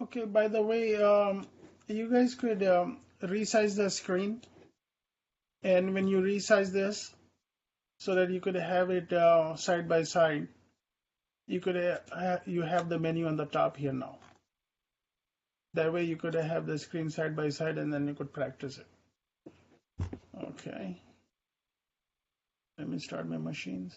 Okay, by the way, you guys could resize the screen, and when you resize this so that you could have it side by side, you could you have the menu on the top here now. That way you could have the screen side by side and then you could practice it. Okay. Let me start my machines.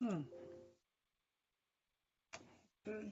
Hmm. Okay.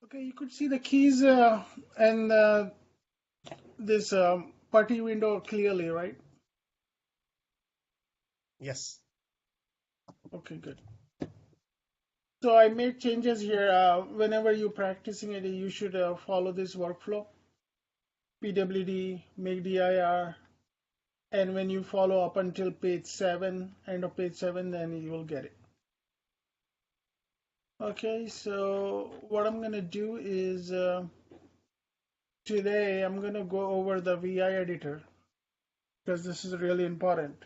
Okay, you could see the keys and this putty window clearly, right? Yes. Okay, good. So I made changes here. Whenever you're practicing it, you should follow this workflow. PWD, make dir, and when you follow up until page 7, end of page 7, then you will get it. Okay, so what I'm gonna do is today I'm gonna go over the VI editor because this is really important.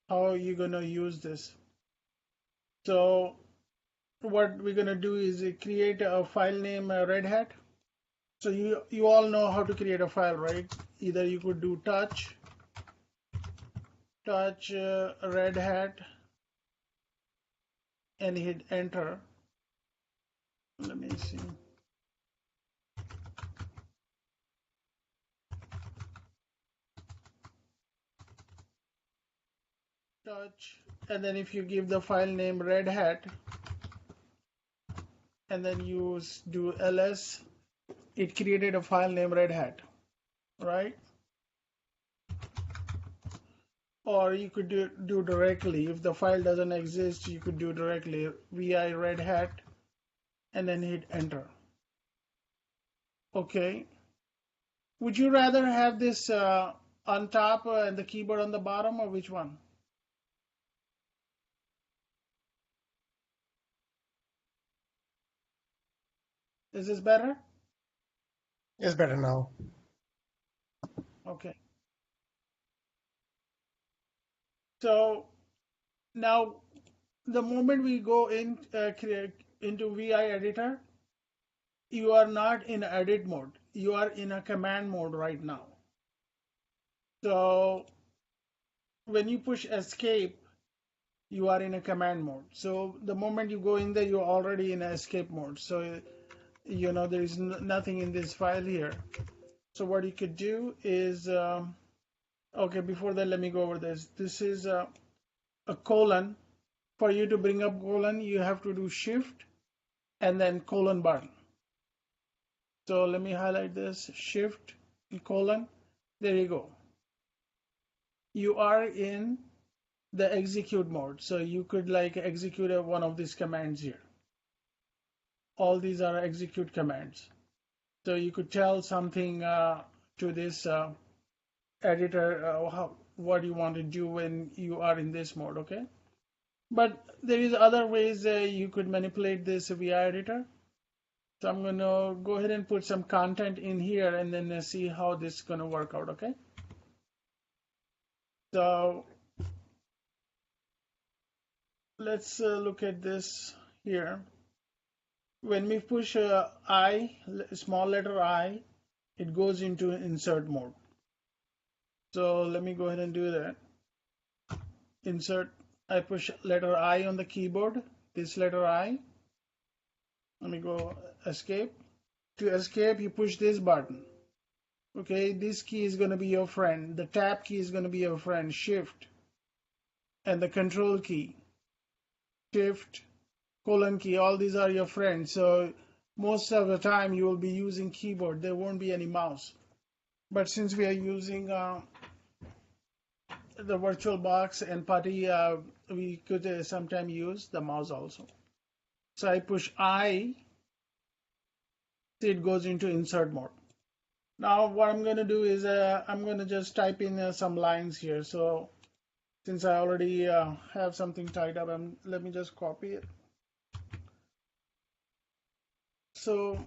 How are you gonna use this? So what we're going to do is create a file name Red Hat. So you all know how to create a file, right? Either you could do touch Red Hat and hit enter. Let me see. Touch, and then if you give the file name Red Hat and then you do ls, it created a file name Red Hat, right? Or you could do directly. If the file doesn't exist, you could do directly vi Red Hat and then hit enter. Okay. Would you rather have this on top and the keyboard on the bottom, or which one? Is this better? It's better now. Okay. So now the moment we go into VI editor, you are not in edit mode. You are in a command mode right now. So when you push escape, you are in a command mode. So the moment you go in there, you're already in escape mode. So you know there is nothing in this file here. So what you could do is, okay, before that, let me go over this. This is a colon. For you to bring up colon, you have to do shift and then colon button. So let me highlight this, shift colon. There you go. You are in the execute mode. So you could like execute one of these commands here. All these are execute commands. So you could tell something to this editor what you want to do when you are in this mode, okay? But there is other ways you could manipulate this via editor. So I'm going to go ahead and put some content in here and then see how this is going to work out, okay? So let's look at this here. When we push I, small letter I, it goes into insert mode. So let me go ahead and do that. Insert, I push letter I on the keyboard, this letter I. Let me go escape. To escape, you push this button. Okay, this key is going to be your friend. The tab key is going to be your friend, shift. And the control key, shift, colon key, all these are your friends. So most of the time you will be using keyboard. There won't be any mouse. But since we are using the VirtualBox and PuTTY, we could sometimes use the mouse also. So I push I, see it goes into insert mode. Now what I'm going to do is I'm going to just type in some lines here. So since I already have something tied up, let me just copy it. So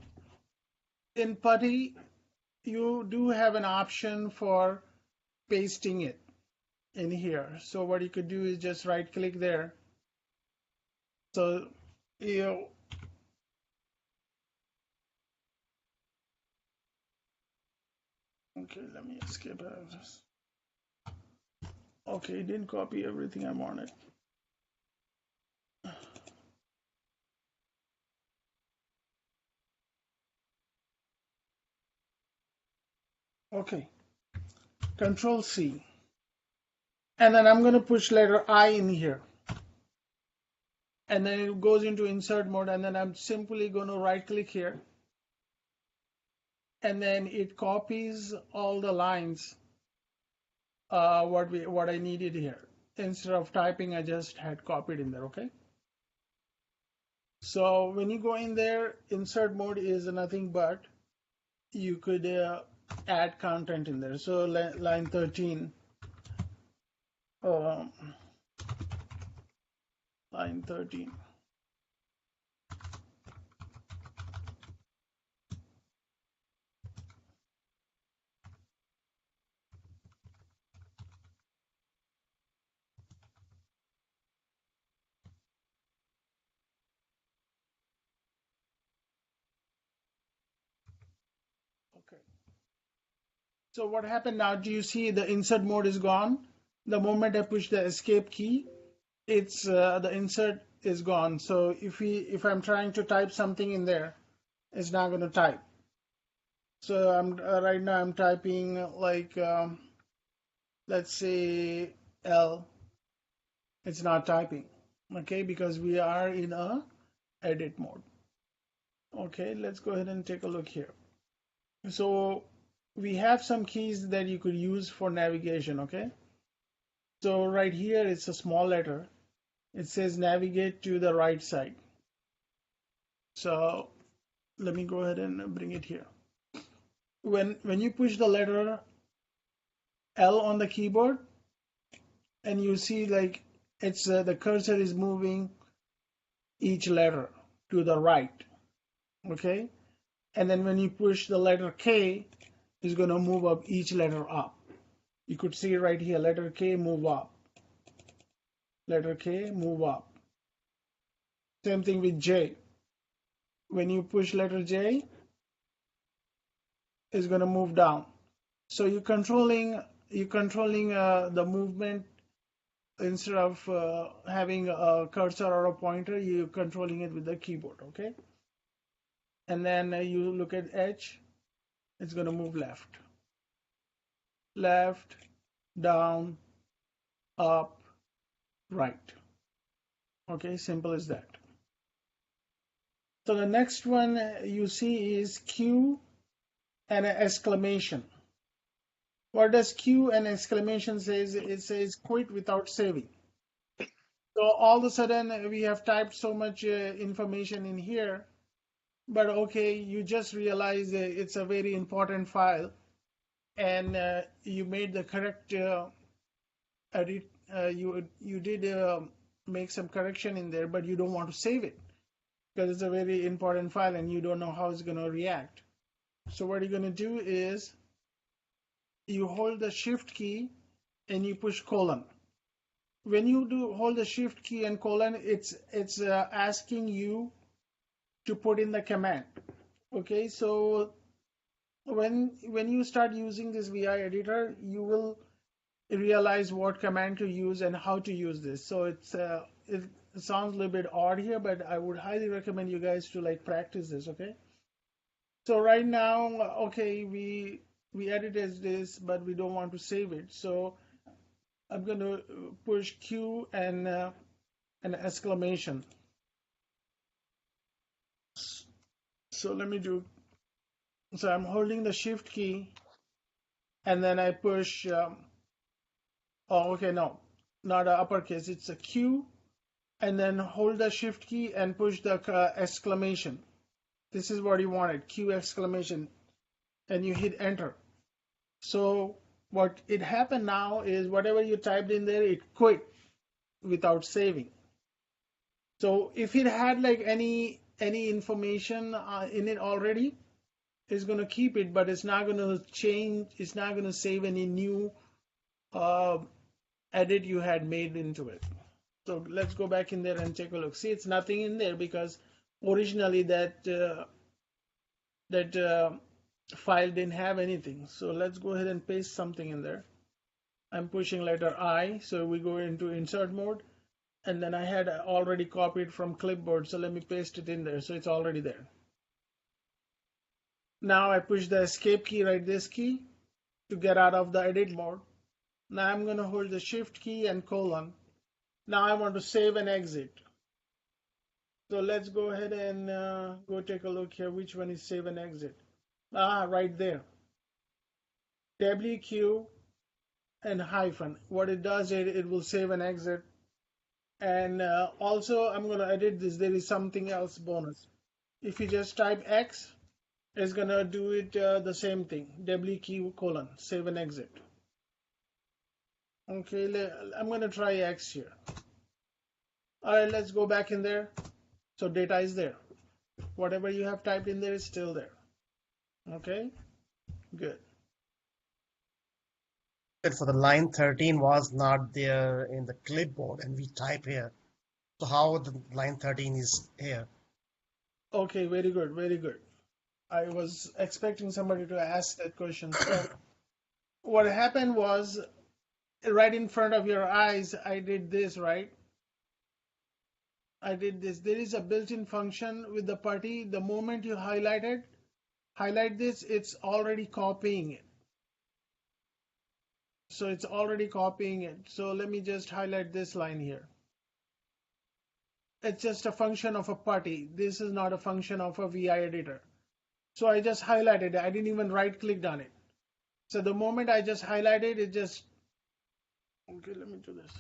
in PuTTY, you do have an option for pasting it in here. So what you could do is just right click there. So you okay, let me escape out of this. Okay, it didn't copy everything I wanted. Okay, Control C. And then I'm going to push letter I in here. And then it goes into insert mode. And then I'm simply going to right click here. And then it copies all the lines, what I needed here. Instead of typing, I just had copied in there, okay? So when you go in there, insert mode is nothing but you could add content in there. So line 13, line 13. Okay. So what happened now? Do you see the insert mode is gone? The moment I push the escape key, it's the insert is gone. So if I'm trying to type something in there, it's not going to type. So I'm right now I'm typing like let's say L. It's not typing, okay, because we are in a edit mode. Okay, let's go ahead and take a look here. So we have some keys that you could use for navigation, okay? So right here it's a small letter. It says navigate to the right side. So let me go ahead and bring it here. When you push the letter L on the keyboard and you see like it's the cursor is moving each letter to the right, okay? And then when you push the letter K, it's going to move up each letter up. You could see right here, letter K move up. Letter K move up. Same thing with J. When you push letter J, it's going to move down. So you're controlling the movement instead of having a cursor or a pointer. You're controlling it with the keyboard, okay? And then you look at H, it's going to move left, left, down, up, right. Okay, simple as that. So the next one you see is Q and an exclamation. What does Q and exclamation says? It says quit without saving. So all of a sudden we have typed so much information in here, but okay, you just realize it's a very important file, and you made the correct edit. You did make some correction in there, but you don't want to save it because it's a very important file and you don't know how it's going to react. So what you're going to do is you hold the shift key and you push colon. When you do hold the shift key and colon, it's asking you to put in the command. Okay, so when you start using this VI editor, you will realize what command to use and how to use this. So it sounds a little bit odd here, but I would highly recommend you guys to like practice this. Okay. So right now, okay, we edited this, but we don't want to save it. So I'm going to push Q and an exclamation. So let me do. So I'm holding the shift key, and then I push. Oh, okay, no, not a uppercase. It's a Q, and then hold the shift key and push the exclamation. This is what you wanted, Q exclamation, and you hit enter. So what it happened now is whatever you typed in there, it quit without saving. So if it had like any information in it already, it's going to keep it, but it's not going to change. It's not going to save any new edit you had made into it. So let's go back in there and take a look. See, it's nothing in there because originally that file didn't have anything. So let's go ahead and paste something in there. I'm pushing letter I, so we go into insert mode, and then I had already copied from clipboard, so let me paste it in there, so it's already there. Now I push the escape key, right, this key, to get out of the edit mode. Now I'm going to hold the shift key and colon. Now I want to save and exit. So let's go ahead and go take a look here. Which one is save and exit? Right there. WQ and hyphen. What it does, it will save and exit. And also, I'm going to edit this. There is something else bonus. If you just type X, it's going to do it the same thing. WQ colon, save and exit. Okay, I'm going to try X here. All right, let's go back in there. So data is there. Whatever you have typed in there is still there. Okay, good. For the line 13 was not there in the clipboard and we type here. So how the line 13 is here? Okay, very good, very good. I was expecting somebody to ask that question. So what happened was, right in front of your eyes, I did this, right? I did this. There is a built-in function with the putty. The moment you highlight this, it's already copying it. So it's already copying it. So let me just highlight this line here. It's just a function of a putty. This is not a function of a VI editor. So I just highlighted it. I didn't even right click on it. So the moment I just highlighted it, just, okay, let me do this.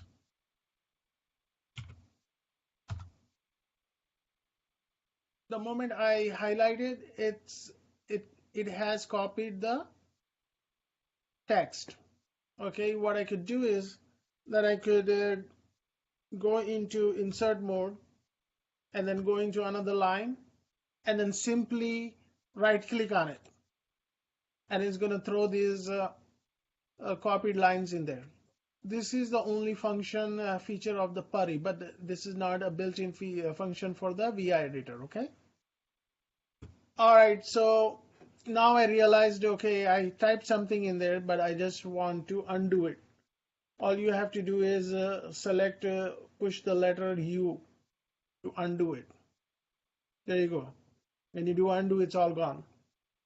The moment I highlighted, it has copied the text. Okay, what I could do is that I could go into insert mode and then go into another line and then simply right click on it, and it's going to throw these copied lines in there. This is the only function feature of the putty, but this is not a built-in function for the VI editor. Okay. All right, so now I realized, okay, I typed something in there, but I just want to undo it. All you have to do is select, push the letter U to undo it. There you go. When you do undo, it's all gone.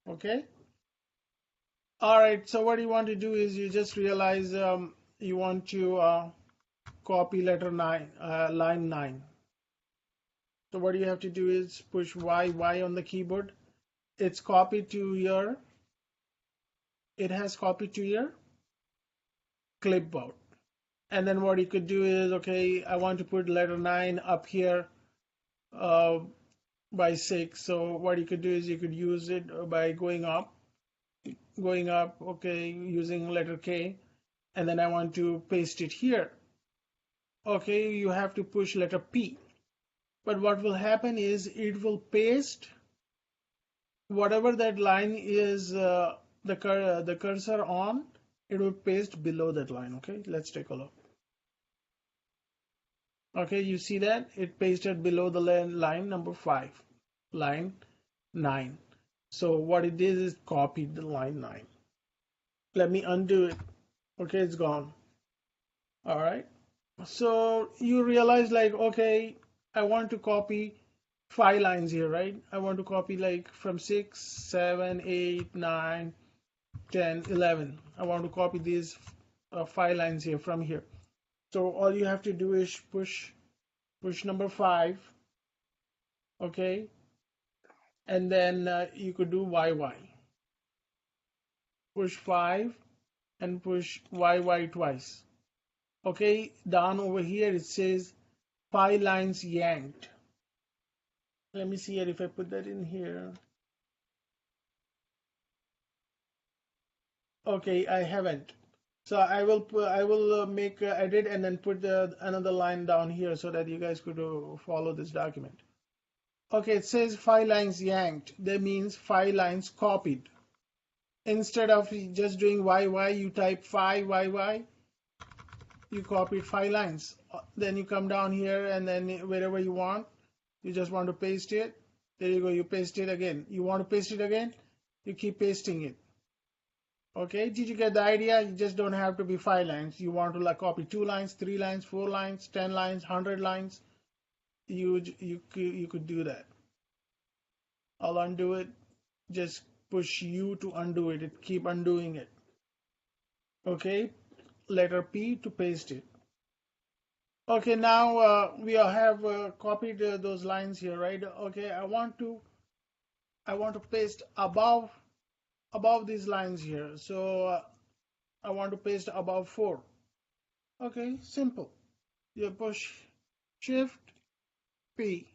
Okay. All right, so what you want to do is you just realize you want to copy letter 9, line 9. So what you have to do is push Y on the keyboard. It's copied to your, it has copied to your clipboard. And then what you could do is, okay, I want to put letter 9 up here by 6. So what you could do is you could use it by going up, okay, using letter K. And then I want to paste it here. Okay, you have to push letter P. But what will happen is it will paste whatever that line is, the cursor on, it will paste below that line. Okay, let's take a look. Okay, you see that it pasted below the line number 5, line 9. So what it did is copied the line 9. Let me undo it. Okay, it's gone. All right. So you realize, like, okay, I want to copy 5 lines here, right? I want to copy like from 6, 7, 8, 9, 10, 11. I want to copy these 5 lines here from here. So all you have to do is push number 5, okay, and then you could do YY. Push 5 and push YY twice. Okay, down over here it says 5 lines yanked. Let me see if I put that in here. Okay, I haven't. So I will make edit and then put another line down here so that you guys could follow this document. Okay, it says 5 lines yanked. That means 5 lines copied. Instead of just doing YY, you type 5 YY. You copied 5 lines. Then you come down here and then wherever you want, you just want to paste it. There you go. You paste it again. You want to paste it again? You keep pasting it. Okay, did you get the idea? You just don't have to be 5 lines. You want to like copy 2 lines, 3 lines, 4 lines, 10 lines, 100 lines. You could do that. I'll undo it. Just push U to undo it. Keep undoing it. Okay, letter P to paste it. Okay, now we have copied those lines here, right? Okay, I want to paste above these lines here. So I want to paste above 4. Okay, simple. You push Shift P.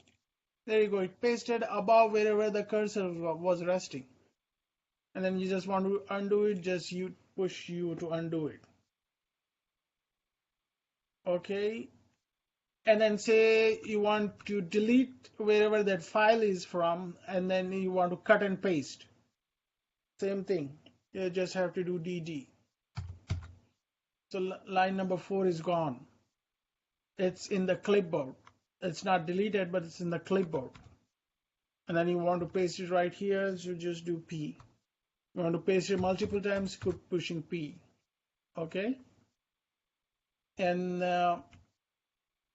There you go. It pasted above wherever the cursor was resting. And then you just want to undo it, just you push U to undo it. Okay. And then say you want to delete wherever that file is from, and then you want to cut and paste. Same thing. You just have to do DD. So line number 4 is gone. It's in the clipboard. It's not deleted, but it's in the clipboard. and then you want to paste it right here, so just do P. You want to paste it multiple times, keep pushing P. Okay, and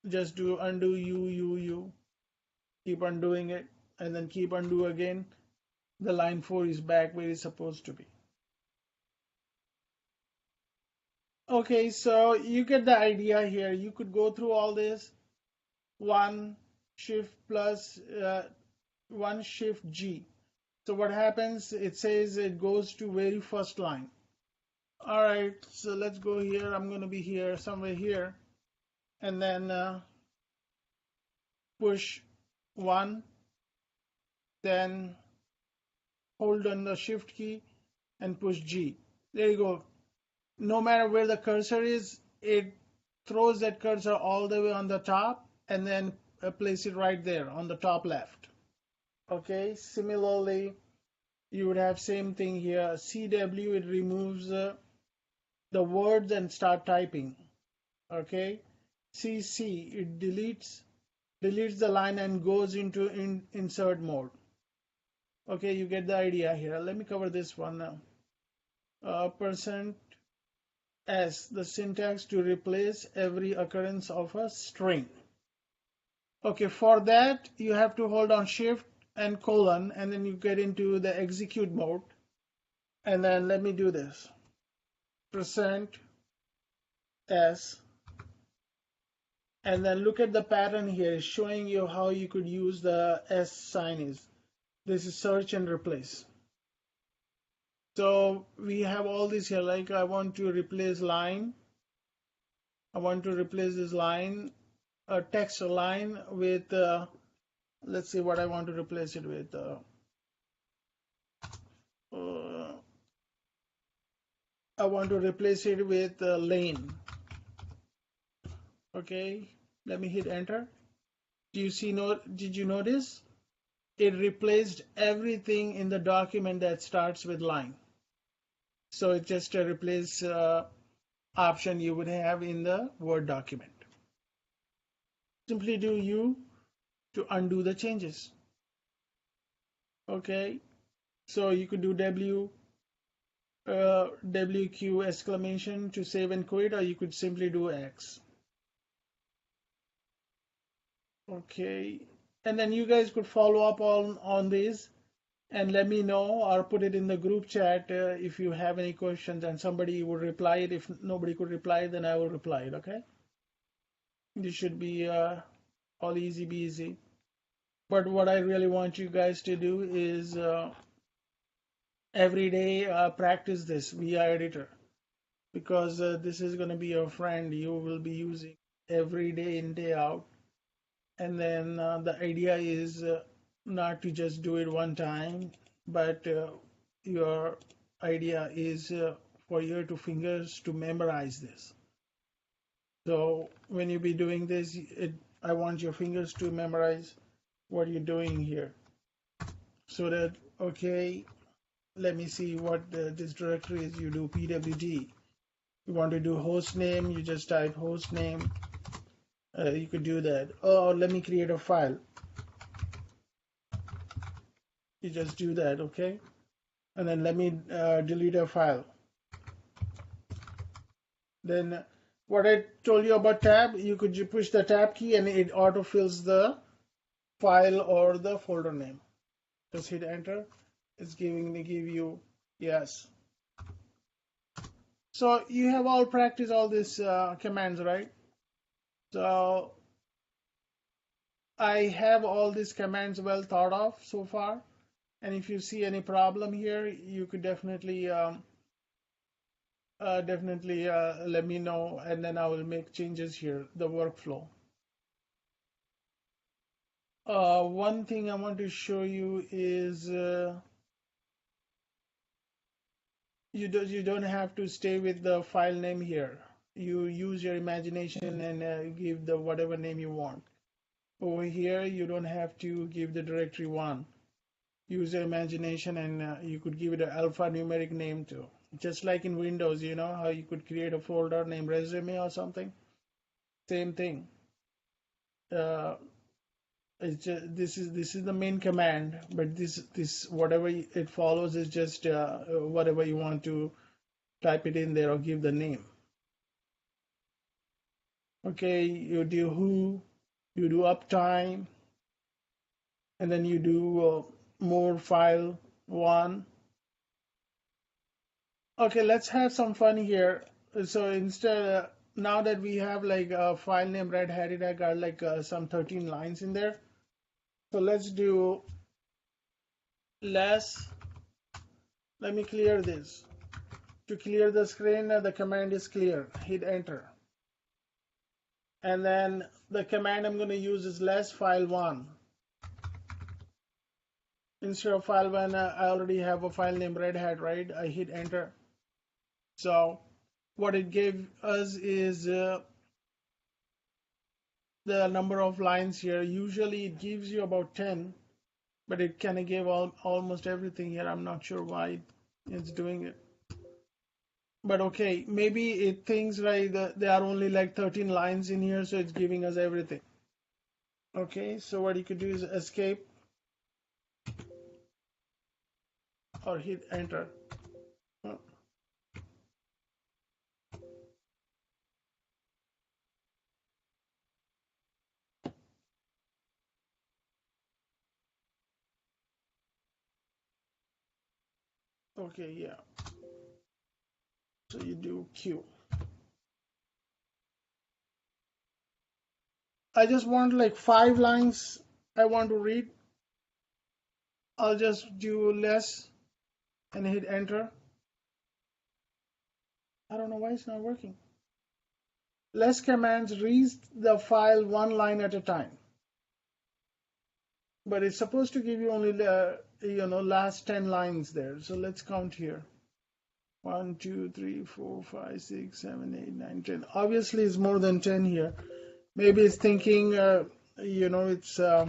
just do undo U. Keep undoing it, and then keep undo again. The line 4 is back where it's supposed to be. Okay, so you get the idea here. You could go through all this. 1 shift plus 1 shift G. So what happens? It says it goes to very first line. All right, so let's go here. I'm going to be here, somewhere here, and then push 1, then hold on the shift key and push G. There you go. No matter where the cursor is, it throws that cursor all the way on the top and then place it right there on the top left. Okay, similarly, you would have same thing here. CW, it removes the words and start typing. Okay, CC, it deletes the line and goes into insert mode. Okay, you get the idea here. Let me cover this one now. Percent S, the syntax to replace every occurrence of a string. Okay, for that you have to hold on shift and colon, and then you get into the execute mode. And then let me do this. Percent S, and then look at the pattern here. It's showing you how you could use the S sign is. This is search and replace. So we have all this here, like I want to replace line. I want to replace this line, a text line with, let's see what I want to replace it with. I want to replace it with lane. Okay, let me hit enter. Did you notice? It replaced everything in the document that starts with line. So it's just a replace option you would have in the Word document. Simply do U to undo the changes. Okay, so you could do WQ exclamation to save and quit, or you could simply do X. Okay, and then you guys could follow up on this and let me know, or put it in the group chat if you have any questions, and somebody will reply it. If nobody could reply, then I will reply it. Okay, this should be all easy peasy. But what I really want you guys to do is every day practice this via editor, because this is going to be your friend. You will be using every day in, day out. And then the idea is not to just do it one time, but your idea is for your two fingers to memorize this. So when you be doing this, I want your fingers to memorize what you're doing here. So that, okay, let me see what this directory is. You do pwd. You want to do host name, you just type host name. You could do that. Oh, let me create a file. You just do that, okay? And then let me delete a file. Then what I told you about tab, you could push the tab key and it autofills the file or the folder name. Just hit enter. It's give you yes. So you have all practiced all these commands, right? So I have all these commands well thought of so far. And if you see any problem here, you could definitely let me know, and then I will make changes here, the workflow. One thing I want to show you is you don't have to stay with the file name here. You use your imagination and give the whatever name you want. Over here, you don't have to give the directory one. Use your imagination, and you could give it an alphanumeric name too. Just like in Windows, you know how you could create a folder named resume or something? Same thing. It's just, this is the main command, but this whatever it follows is just whatever you want to type it in there or give the name. Okay, you do who, you do uptime, and then you do more file one. Okay, let's have some fun here. So instead, now that we have like a file name Red Hat, it I got like some 13 lines in there. So let's do less. Let me clear this. To clear the screen, the command is clear. Hit enter. And then the command I'm going to use is less file one. Instead of file one, I already have a file name Red Hat, right? I hit enter. So what it gave us is the number of lines here. Usually it gives you about 10, but it kind of gave almost everything here. I'm not sure why it's doing it. But okay, maybe it thinks right that there are only like 13 lines in here, so it's giving us everything. Okay, so what you could do is escape or hit enter. Oh, okay, yeah. So you do Q. I just want like 5 lines I want to read. I'll just do less and hit enter. I don't know why it's not working. Less commands reads the file one line at a time, but it's supposed to give you only the last 10 lines there. So let's count here. 1, 2, 3, 4, 5, 6, 7, 8, 9, 10. Obviously, it's more than 10 here. Maybe it's thinking, it's all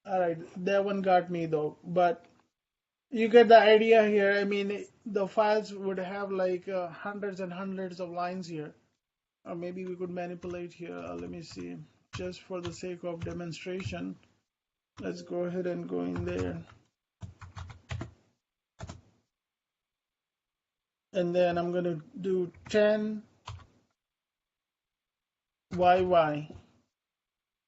right. That one got me though, but you get the idea here. I mean, the files would have like hundreds and hundreds of lines here. Or maybe we could manipulate here. Let me see. Just for the sake of demonstration, let's go ahead and go in there. And then I'm going to do 10 YY.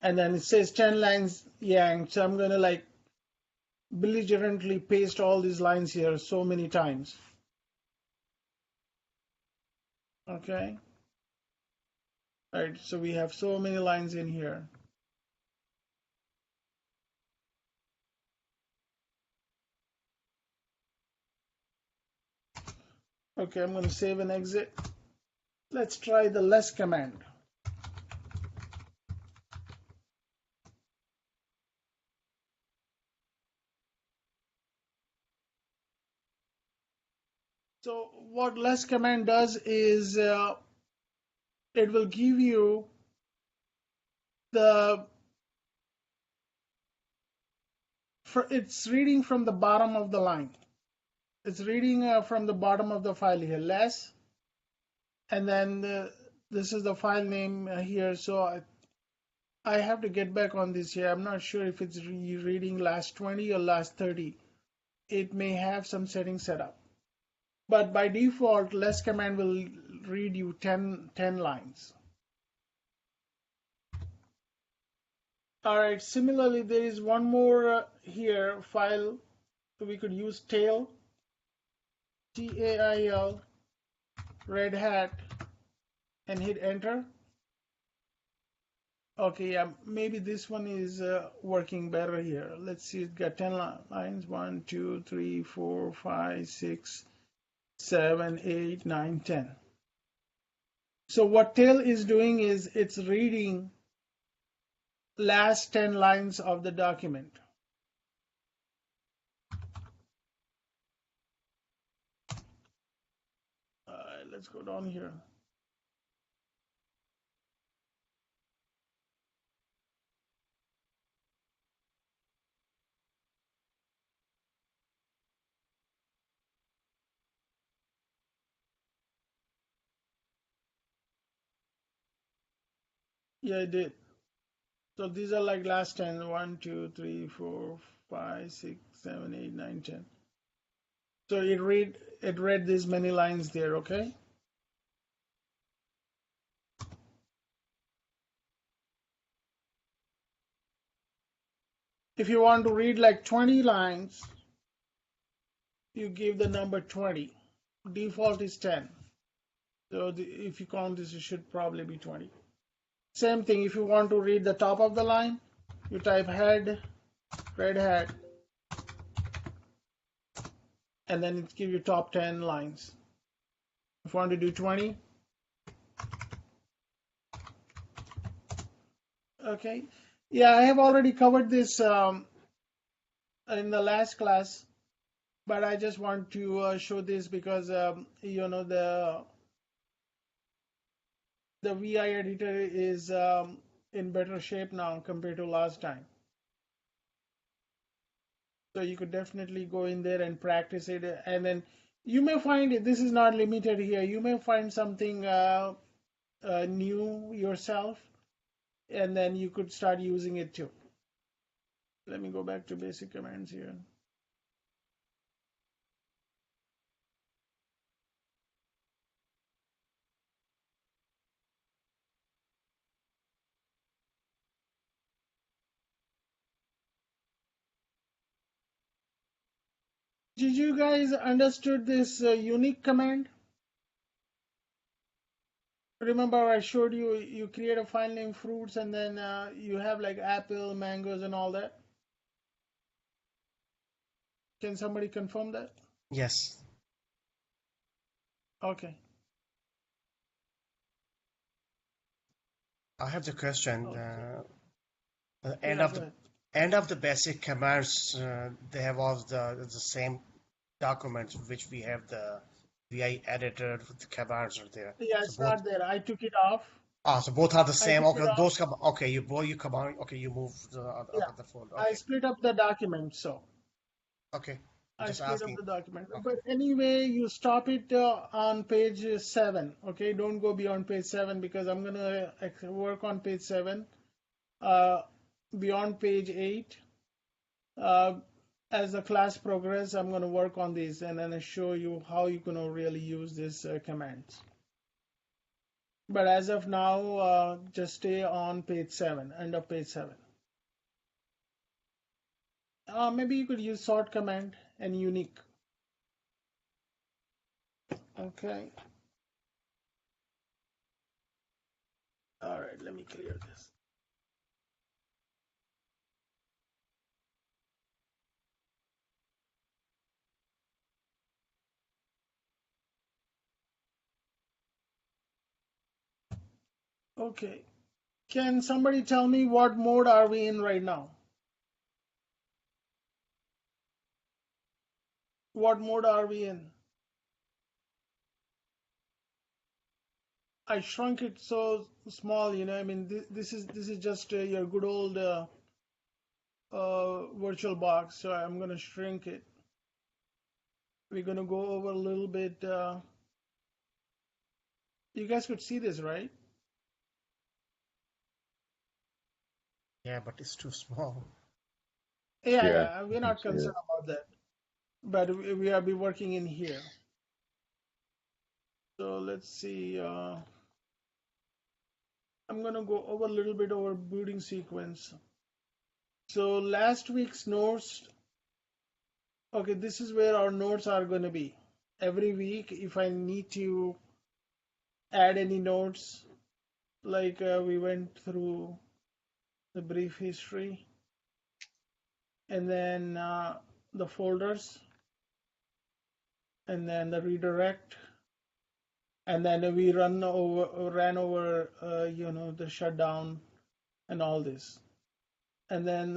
And then it says 10 lines yang. So I'm going to like belligerently paste all these lines here so many times. Okay. All right. So we have so many lines in here. Okay. I'm going to save and exit. Let's try the less command. So what less command does is it will give you the it's reading from the bottom of the line. It's reading from the bottom of the file here, less, and then this is the file name here. So I have to get back on this here. I'm not sure if it's reading last 20 or last 30. It may have some settings set up. But by default, less command will read you 10 lines. All right, similarly, there is one more here file. So we could use tail, TAIL, Red Hat, and hit enter. Okay, yeah, maybe this one is working better here. Let's see, it's got 10 lines. 1, 2, 3, 4, 5, 6, 7, 8, 9, 10. So what tail is doing is it's reading last 10 lines of the document. Let's go down here. Yeah, I did. So these are like last 10. 1, 2, 3, 4, 5, 6, 7, 8, 9, 10. So it read these many lines there, okay? If you want to read like 20 lines, you give the number 20. Default is 10. So if you count this, it should probably be 20. Same thing, if you want to read the top of the line, you type head, red hat, and then it gives you top 10 lines. If you want to do 20, okay. Yeah, I have already covered this in the last class, but I just want to show this because the VI editor is in better shape now compared to last time. So you could definitely go in there and practice it, and then you may find this is not limited here. You may find something new yourself, and then you could start using it too. Let me go back to basic commands here. Did you guys understood this unique command? Remember I showed you, you create a file name fruits, and then you have like apple, mangoes, and all that. Can somebody confirm that? Yes. Okay. I have the question. Okay. End Yeah, of go the ahead. end of the basic commands, they have all the same documents which we have the VI editor with the commands are there. Yeah, So it's both not there. I took it off. so both are the I same. took it Okay, off. those come. Okay, you come on. Okay, you move the Yeah, other folder. I Okay, split up the document, so okay. I Just split up asking. the document. Okay. But anyway, you stop it on page 7. Okay, don't go beyond page 7 because I'm gonna work on page 7. Uh, Beyond page 8, uh, as the class progress, I'm gonna work on these and then I show you how you're gonna really use these commands. But as of now, just stay on page 7, end of page 7. Maybe you could use sort command and unique. Okay. All right, let me clear this. Okay. Can somebody tell me what mode are we in right now? What mode are we in? I shrunk it so small, I mean, this is just your good old virtual box, so I'm gonna shrink it. We're gonna go over a little bit. You guys could see this, right? Yeah, but it's too small. Yeah, Yeah, yeah. We're I not see concerned it. about that, but we are be working in here. So let's see. I'm gonna go over a little bit over booting sequence. So last week's notes. Okay, this is where our notes are gonna be. Every week, if I need to add any notes, like we went through the brief history, and then the folders, and then the redirect, and then we ran over the shutdown and all this, and then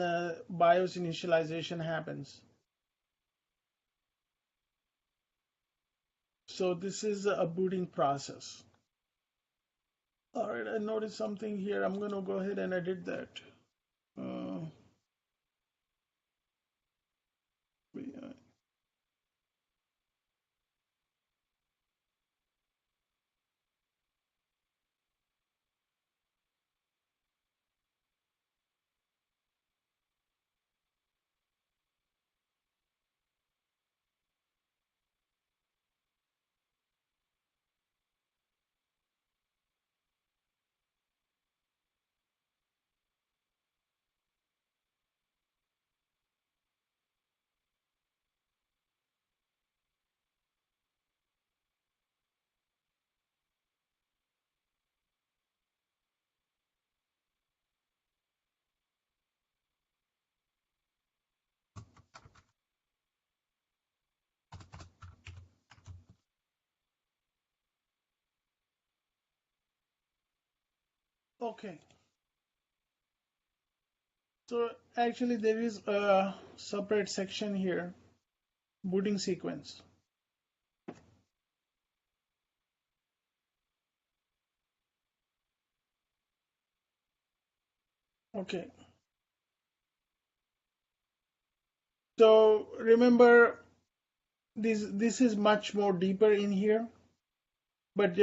BIOS initialization happens. So this is a booting process. All right, I noticed something here. I'm gonna go ahead and edit that. Uh, Okay, so actually there is a separate section here, booting sequence. Okay, so remember this is much more deeper in here, but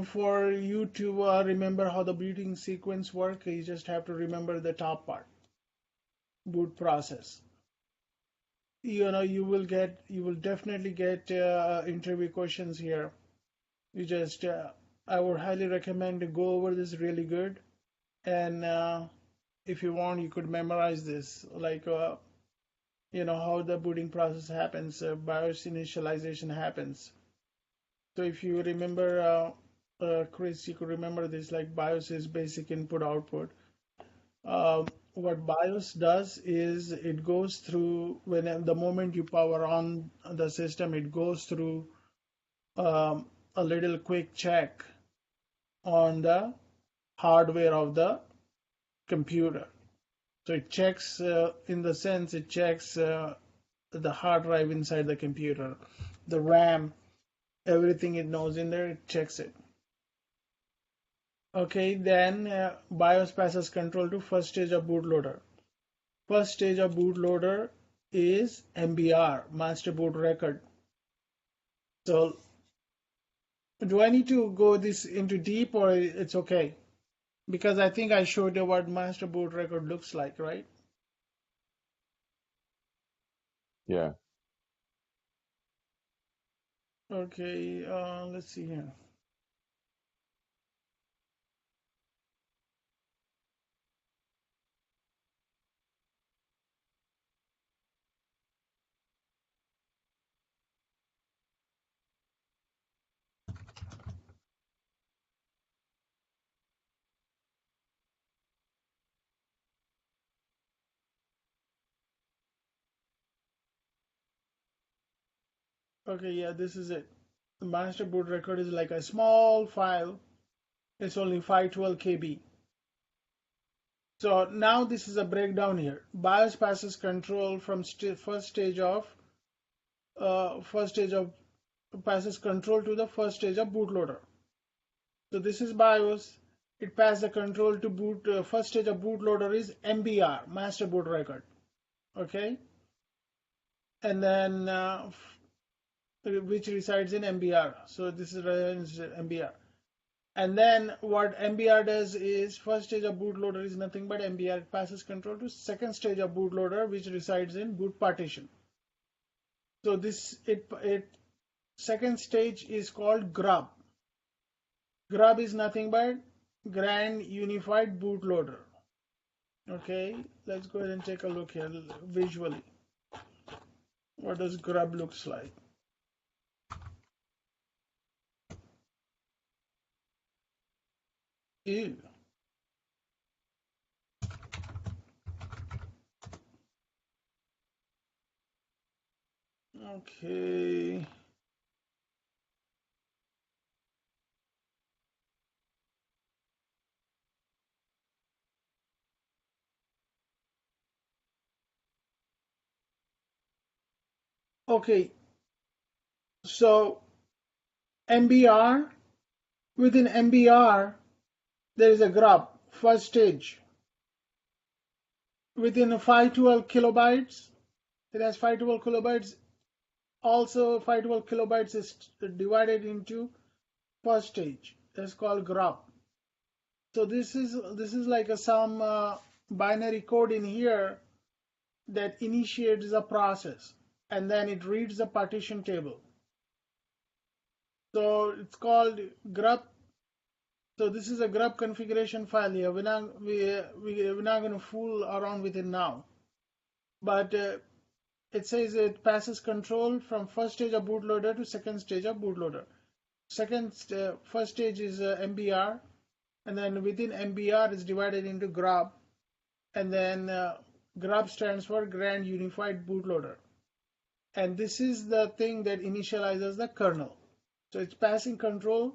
for you to remember how the booting sequence work, you just have to remember the top part, boot process. You will definitely get interview questions here. You just I would highly recommend to go over this really good, and if you want you could memorize this, like how the booting process happens, BIOS initialization happens. So if you remember, Chris, you could remember this, like BIOS is basic input output. What BIOS does is it goes through, when the moment you power on the system, it goes through a little quick check on the hardware of the computer. So it checks, in the sense, it checks the hard drive inside the computer, the RAM, everything it knows in there, it checks it. Okay, then BIOS passes control to first stage of bootloader. First stage of bootloader is MBR, master boot record. So do I need to go this into deep, or it's okay? Because I think I showed you what master boot record looks like, right? Yeah. Okay, let's see here. Okay, yeah, this is it. The master boot record is like a small file. It's only 512 KB. So now this is a breakdown here. BIOS passes control from first stage of passes control to the first stage of bootloader. So this is BIOS. It passes the control to boot. First stage of bootloader is MBR, master boot record. Okay, and then which resides in MBR. So this is MBR. And then what MBR does is, first stage of bootloader is nothing but MBR. It passes control to second stage of bootloader, which resides in boot partition. So this it second stage is called Grub. Grub is nothing but Grand Unified Bootloader. Okay, let's go ahead and take a look here visually. What does Grub looks like? Ew. Okay. Okay, so MBR, within MBR, there is a grub, first stage. Within 512 kilobytes, it has 512 kilobytes. Also, 512 kilobytes is divided into first stage. That's called grub. So this is like some binary code in here that initiates the process, and then it reads the partition table. So it's called grub. So this is a grub configuration file here. We're not going to fool around with it now, but it says it passes control from first stage of bootloader to second stage of bootloader. First stage is MBR, and then within MBR is divided into Grub, and then Grub stands for Grand Unified Bootloader. And this is the thing that initializes the kernel. So it's passing control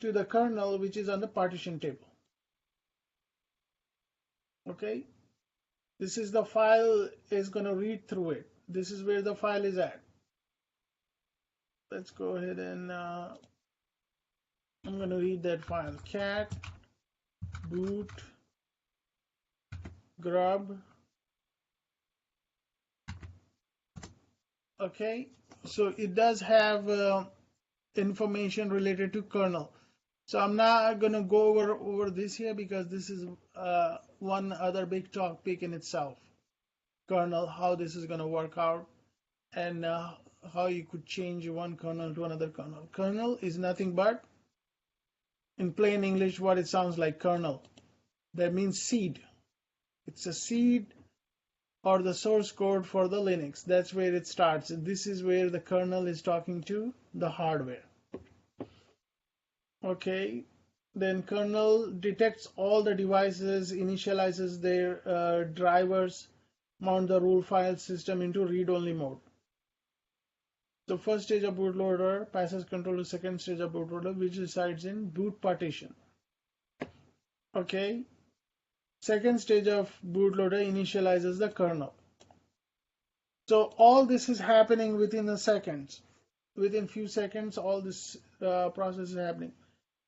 to the kernel, which is on the partition table. Okay, this is the file is going to read through it. This is where the file is at. Let's go ahead and I'm going to read that file. Cat boot grub. Okay, so it does have information related to kernel. So I'm not going to go over this here because this is one other big topic in itself. Kernel, how this is going to work out, and how you could change one kernel to another kernel. Kernel is nothing but, in plain English, what it sounds like, kernel. That means seed. It's a seed or the source code for the Linux. That's where it starts. And this is where the kernel is talking to the hardware. Okay, then kernel detects all the devices, initializes their drivers, mount the rule file system into read-only mode. The first stage of bootloader passes control to second stage of bootloader, which resides in boot partition. Okay, second stage of bootloader initializes the kernel. So all this is happening within a second. Within few seconds, all this process is happening.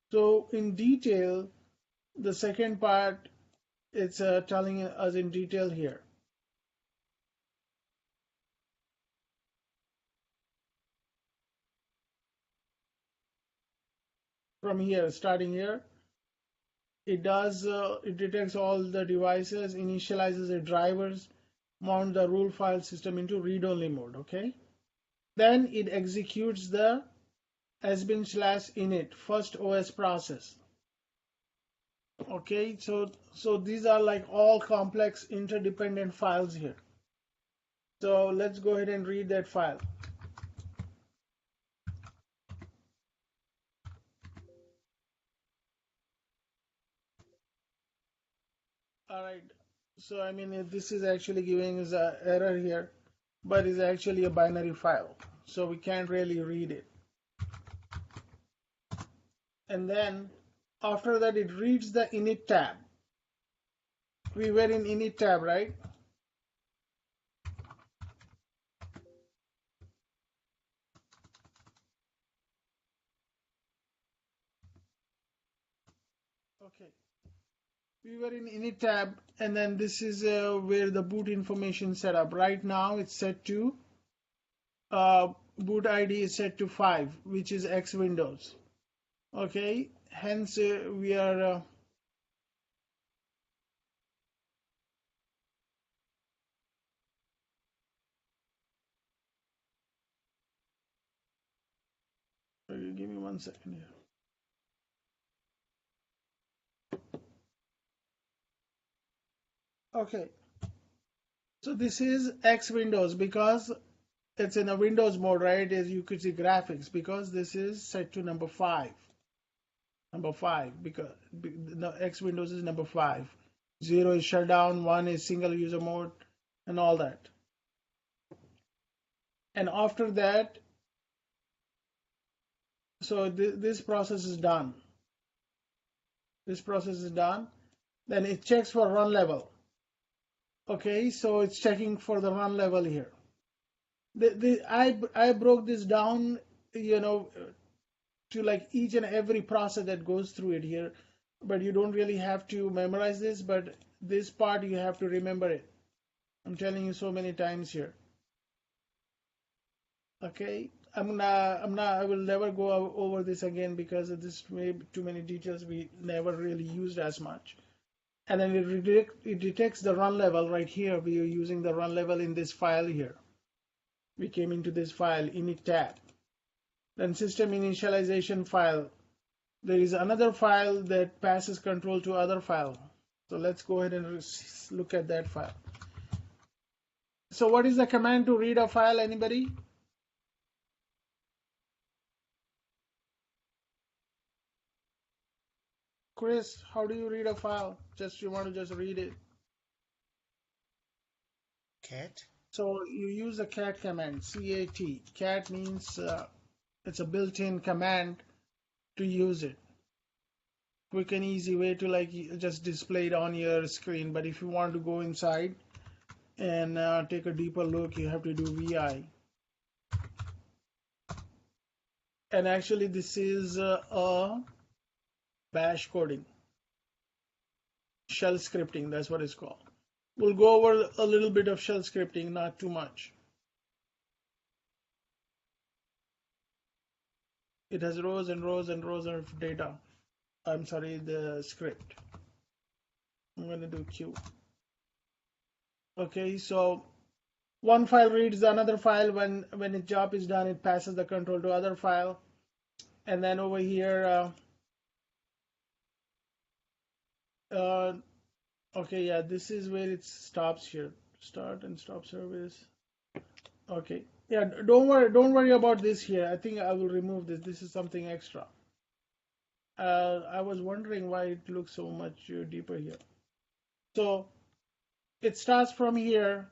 So in detail, the second part, it's telling us in detail here. From here, starting here, it detects all the devices, initializes the drivers, mount the rule file system into read-only mode. Okay, then it executes the sbin/init first OS process. Okay, so these are like all complex interdependent files here. So let's go ahead and read that file. All right, so I mean, this is actually giving us an error here, but it's actually a binary file, so we can't really read it. And then after that, it reads the init tab. We were in init tab, right? Okay, we were in init tab, and then this is where the boot information set up. Right now it's set to boot ID is set to 5, which is X Windows. Okay, hence we are give me 1 second here. Okay, so this is X Windows because it's in a Windows mode, right? As you could see graphics, because this is set to number 5. Number 5, because the X Windows is number 5. 0 is shutdown, 1 is single user mode, and all that. And after that, so this process is done. This process is done. Then it checks for run level. Okay, so it's checking for the run level here. I broke this down, to like each and every process that goes through it here, but you don't really have to memorize this, but this part you have to remember it. I'm telling you so many times here. Okay, I will never go over this again because this may be too many details we never really used as much. And then it detects the run level right here. We are using the run level in this file here. We came into this file init tab. Then system initialization file. There is another file that passes control to other file. So let's go ahead and look at that file. So what is the command to read a file? Anybody? Chris, how do you read a file? You want to just read it. Cat. So you use a cat command, C-A-T. Cat means it's a built-in command to use it. quick and easy way to like just display it on your screen. But if you want to go inside and take a deeper look, you have to do VI. And actually this is a bash coding, shell scripting, that's what it's called. We'll go over a little bit of shell scripting, not too much. It has rows and rows and rows of data. I'm sorry, the script. I'm going to do Q. Okay, so one file reads the another file. When its job is done, it passes the control to other file. And then over here, okay, yeah, this is where it stops here. Start and stop service. Okay, yeah, don't worry about this here. I think I will remove this. This is something extra. I was wondering why it looks so much deeper here. So it starts from here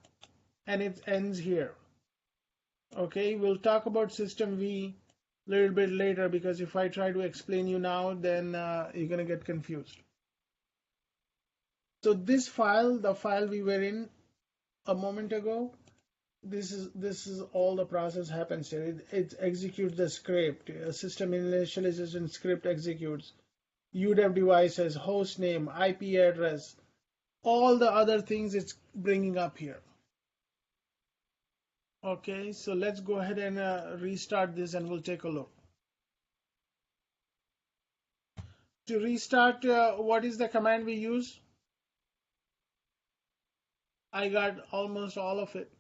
and it ends here. Okay, we'll talk about system V a little bit later, because if I try to explain you now, then you're gonna get confused. So this file, the file we were in a moment ago, this is all the process happens here. It executes the script. A system initialization script executes UDEV devices, host name, IP address, all the other things it's bringing up here. Okay, so let's go ahead and restart this and we'll take a look. To restart, what is the command we use? I got almost all of it.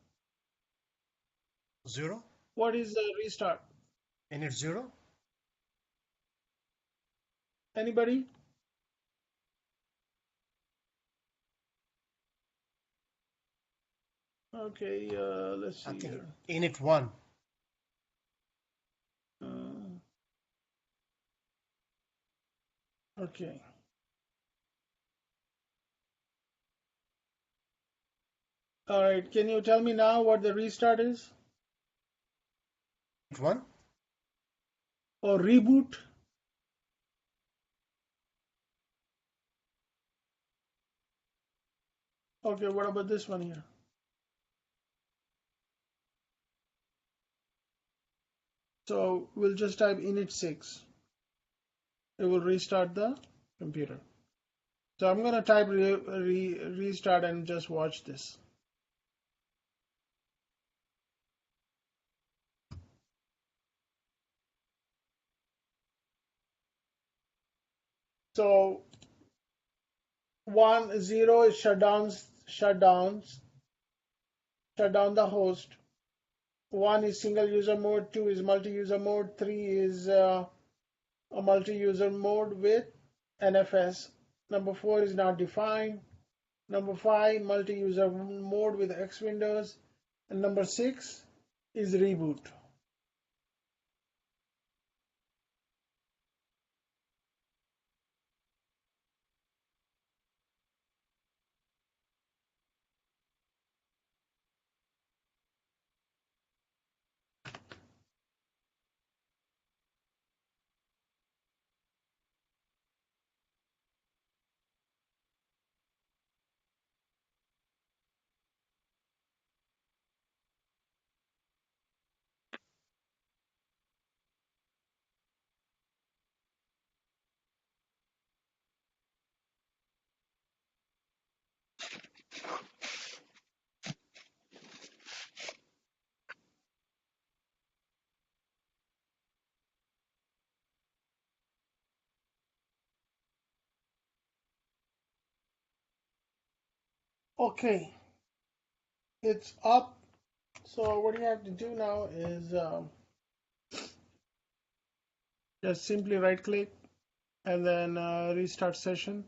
0? What is the restart? Init 0? Anybody? Okay, let's see here. Init 1. Okay. All right, can you tell me now what the restart is? Init 1? Or reboot? Okay, what about this one here? So we'll just type init 6. It will restart the computer. So I'm going to type restart and just watch this. So 1, 0 is shut down the host. 1 is single user mode, 2 is multi-user mode, 3 is a multi-user mode with NFS. Number 4 is not defined. Number 5, multi-user mode with X Windows. And number 6 is reboot. Okay, it's up. So what you have to do now is just simply right click and then restart session.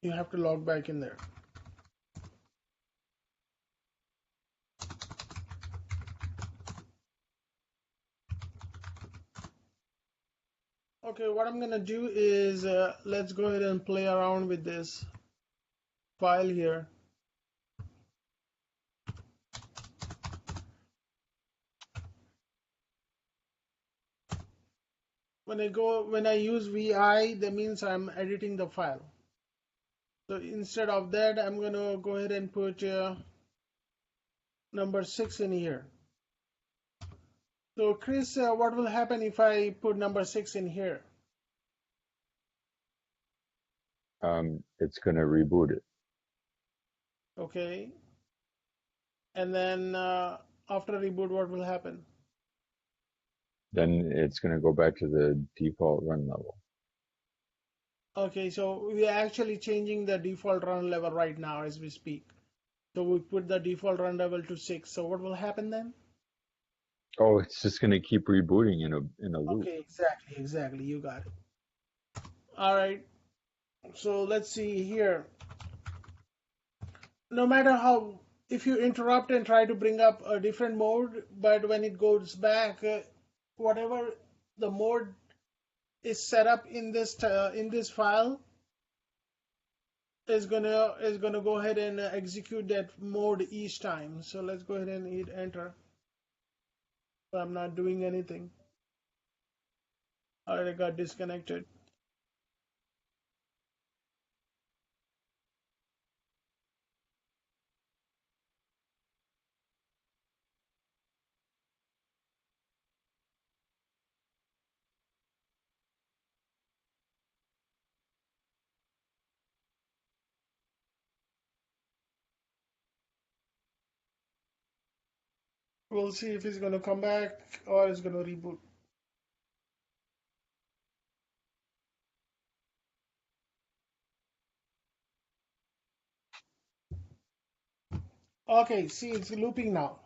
You have to log back in there. Okay, what I'm gonna do is let's go ahead and play around with this file here. when I use VI, that means I'm editing the file. So instead of that, I'm gonna go ahead and put number 6 in here. So Chris, what will happen if I put number 6 in here? It's going to reboot it. Okay. And then after reboot, what will happen? Then it's going to go back to the default run level. Okay, so we are actually changing the default run level right now as we speak. So we put the default run level to 6. So what will happen then? Oh, it's just going to keep rebooting in a loop. Okay, exactly. You got it. All right. So let's see here. No matter how, if you interrupt and try to bring up a different mode, but when it goes back, whatever the mode is set up in this file is gonna go ahead and execute that mode each time. So let's go ahead and hit enter. So I'm not doing anything. All right, I got disconnected. We'll see if it's gonna come back or it's gonna reboot. Okay, see, it's looping now.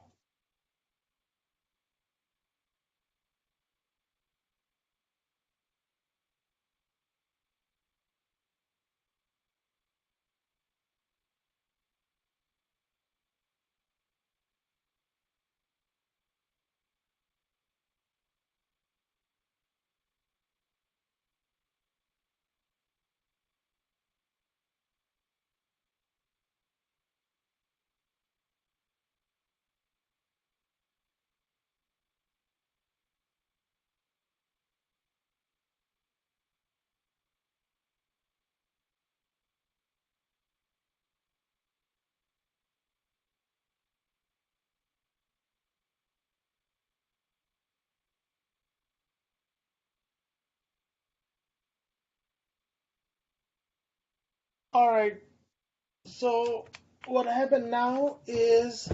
All right. So what happened now is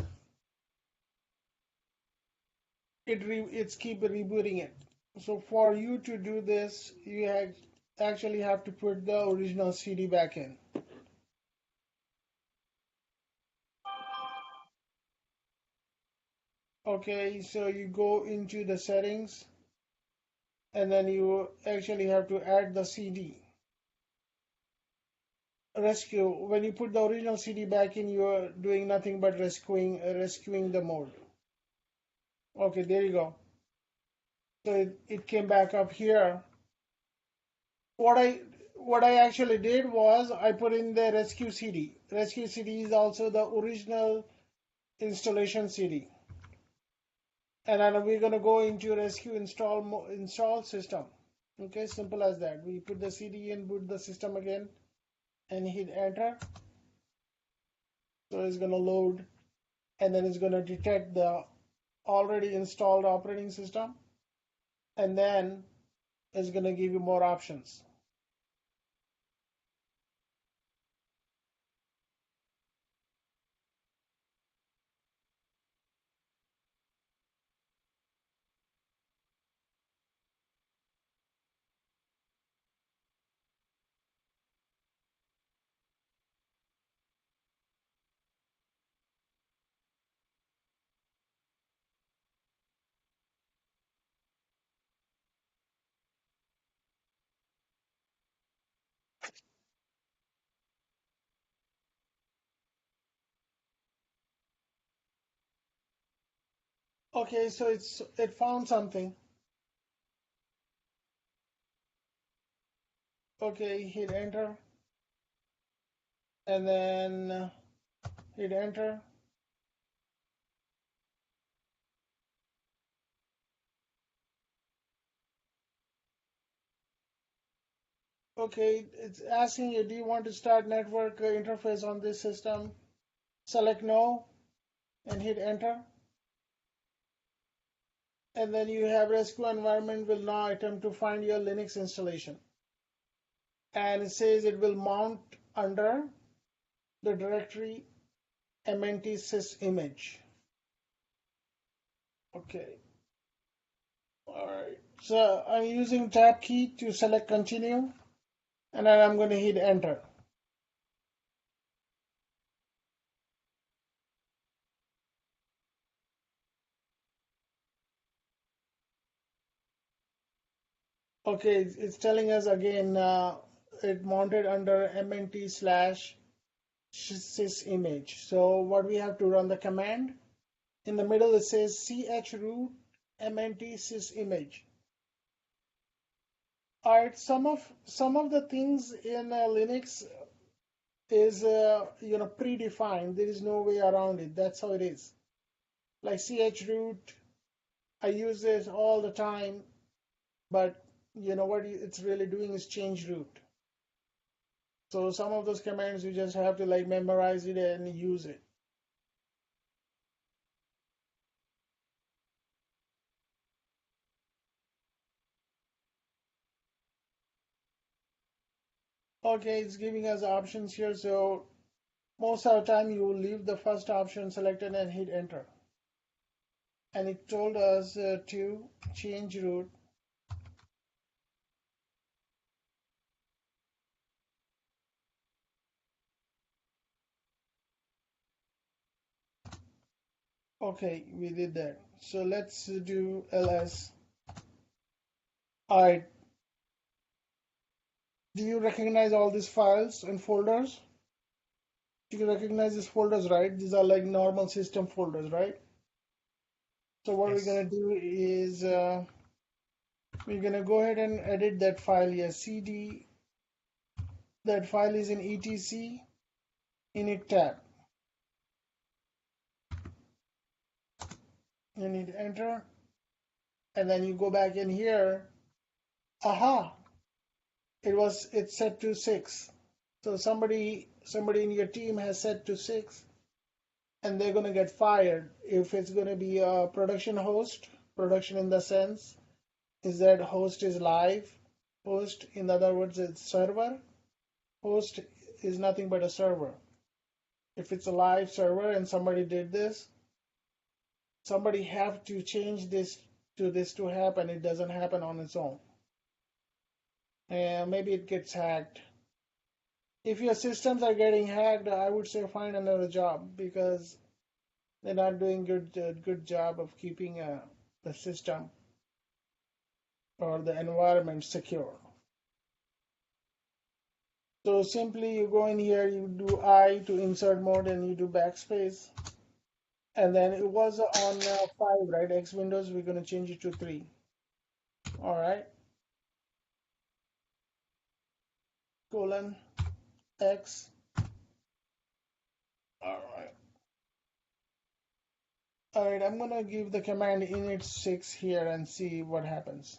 it's keep rebooting it. So for you to do this, you actually have to put the original CD back in. Okay, so you go into the settings and then you actually have to add the CD. Rescue. When you put the original CD back in, you are doing nothing but rescuing the mode. Okay, there you go. So it came back up here. What I actually did was I put in the rescue CD. Rescue CD is also the original installation CD. And then we're gonna go into rescue install system. Okay, simple as that. We put the CD in, boot the system again, and hit enter. So it's gonna load, and then it's gonna detect the already installed operating system, and then it's gonna give you more options. Okay, so it found something. Okay, hit enter, and then hit enter. Okay, it's asking you, do you want to start network interface on this system? Select no and hit enter. And then you have rescue environment will now attempt to find your Linux installation. And it says it will mount under the directory mnt image. Okay. All right. So I'm using tab key to select continue, and then I'm going to hit enter. Okay, it's telling us again it mounted under mnt slash sys image. So what we have to run the command. In the middle it says chroot mnt sys image. All right, some of the things in Linux is predefined. There is no way around it. That's how it is. Like chroot, I use this all the time, but you know what it's really doing is change root. So some of those commands you just have to like memorize it and use it. Okay, it's giving us options here. So most of the time you will leave the first option selected and hit enter. And it told us to change root. Okay, we did that. So let's do ls. All right. Do you recognize all these files and folders? You can recognize these folders, right? These are like normal system folders, right? So what we're Yes. gonna do is we're gonna go ahead and edit that file here. cd, that file is in etc init tab. You need enter, and then you go back in here. Aha! It's set to 6. So somebody in your team has set to 6, and they're gonna get fired if it's gonna be a production host. Production in the sense is that host is live. Host, in other words, it's server. Host is nothing but a server. If it's a live server and somebody did this, somebody have to change this to happen. It doesn't happen on its own. And maybe it gets hacked. If your systems are getting hacked, I would say find another job because they're not doing good job of keeping the system or the environment secure. So simply you go in here, you do I to insert mode, and you do backspace. And then it was on 5, right? X Windows, we're going to change it to 3. All right. Colon X. All right. All right, I'm going to give the command init6 here and see what happens.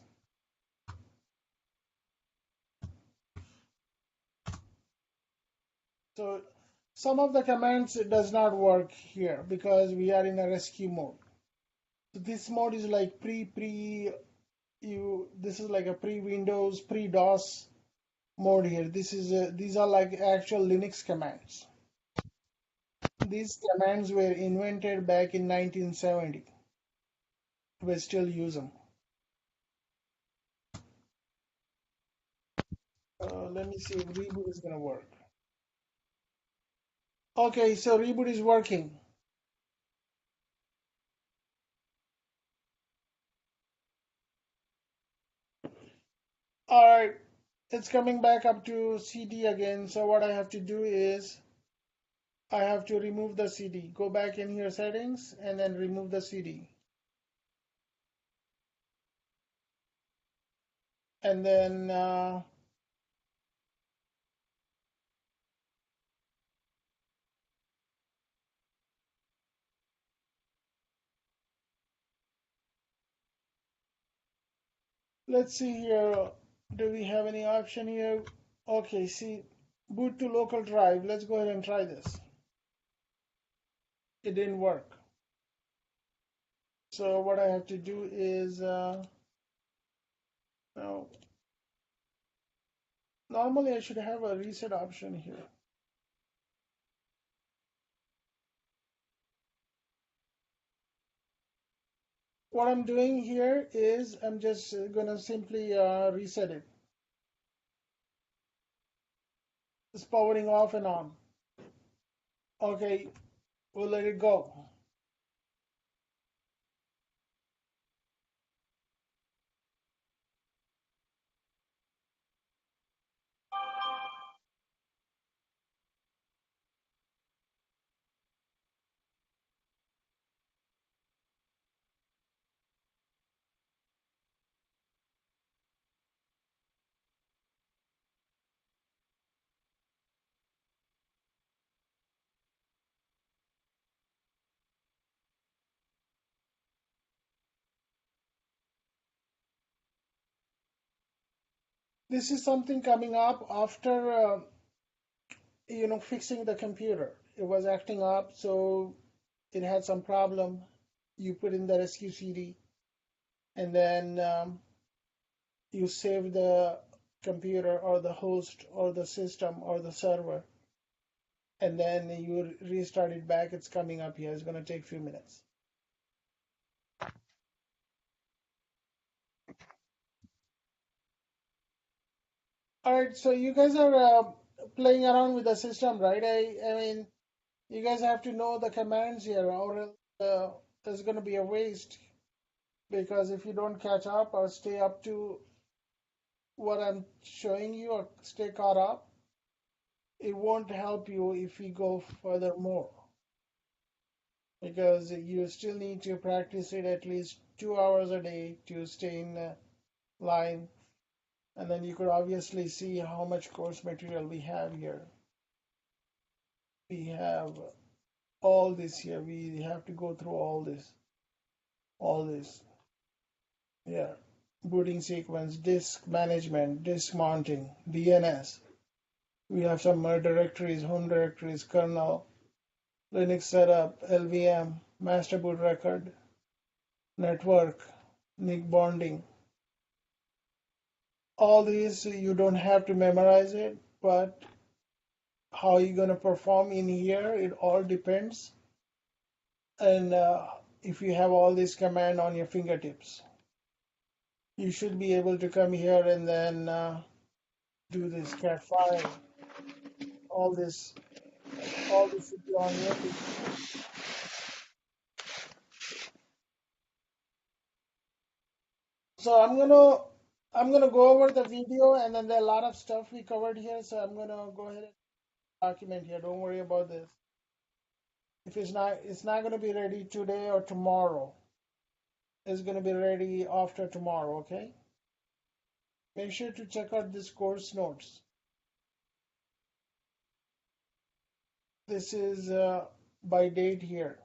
So some of the commands does not work here because we are in a rescue mode. So this mode is like this is like a pre-Windows, pre-DOS mode here. These are like actual Linux commands. These commands were invented back in 1970. We still use them. Let me see if reboot is gonna work. Okay, so reboot is working. All right, it's coming back up to CD again. So what I have to do is I have to remove the CD. Go back in here settings and then remove the CD. And then let's see here. Do we have any option here? Okay, see, boot to local drive. Let's go ahead and try this. It didn't work. So what I have to do is, now, normally I should have a reset option here. What I'm doing here is I'm just gonna simply reset it. It's powering off and on. Okay, we'll let it go. This is something coming up after fixing the computer. It was acting up, so it had some problem. You put in the rescue CD, and then you save the computer or the host or the system or the server, and then you restart it back. It's coming up here. It's going to take a few minutes. All right, so you guys are playing around with the system, right? I mean, you guys have to know the commands here, or there's going to be a waste, because if you don't catch up or stay up to what I'm showing you or stay caught up, it won't help you if you go furthermore, because you still need to practice it at least 2 hours a day to stay in line. And then you could obviously see how much course material we have here. We have all this here. We have to go through all this. Yeah. Booting sequence, disk management, disk mounting, DNS. We have some directories, home directories, kernel, Linux setup, LVM, master boot record, network, NIC bonding. All these, you don't have to memorize it, but how you're going to perform in here, it all depends. And if you have all these commands on your fingertips, you should be able to come here and then do this cat file. All this should be on here. So I'm gonna go over the video, and then there are a lot of stuff we covered here. So I'm gonna go ahead and document here. Don't worry about this. If it's not gonna be ready today or tomorrow. It's gonna be ready after tomorrow. Okay. Make sure to check out this course notes. This is by date here.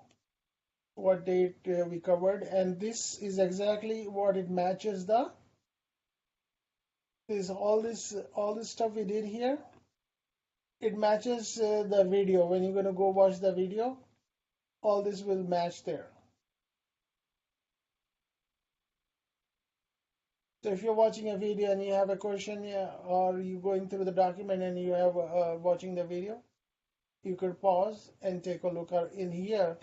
What date we covered, and this is exactly what it matches the. This all this stuff we did here. It matches the video. When you're gonna go watch the video, all this will match there. So if you're watching a video and you have a question, or you're going through the document and you have watching the video, you could pause and take a look at in here.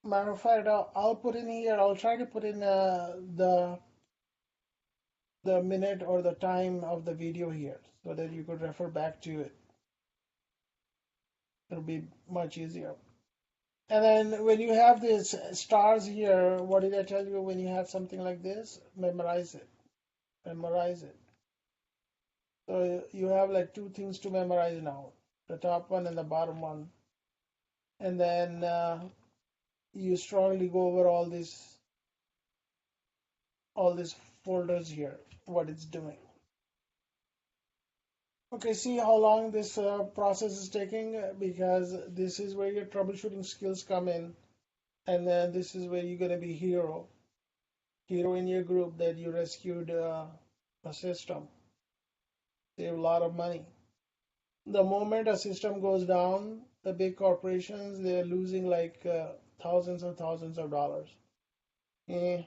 Matter of fact, I'll put in here. I'll try to put in the minute or the time of the video here, so that you could refer back to it. It'll be much easier. And then when you have these stars here, what did I tell you? When you have something like this, memorize it. Memorize it. So you have like two things to memorize now, the top one and the bottom one. And then you strongly go over all these folders here, what it's doing. Okay, see how long this process is taking, because this is where your troubleshooting skills come in, and then this is where you're going to be hero in your group, that you rescued a system. Save a lot of money. The moment a system goes down, the big corporations, they're losing like thousands and thousands of dollars. Eh,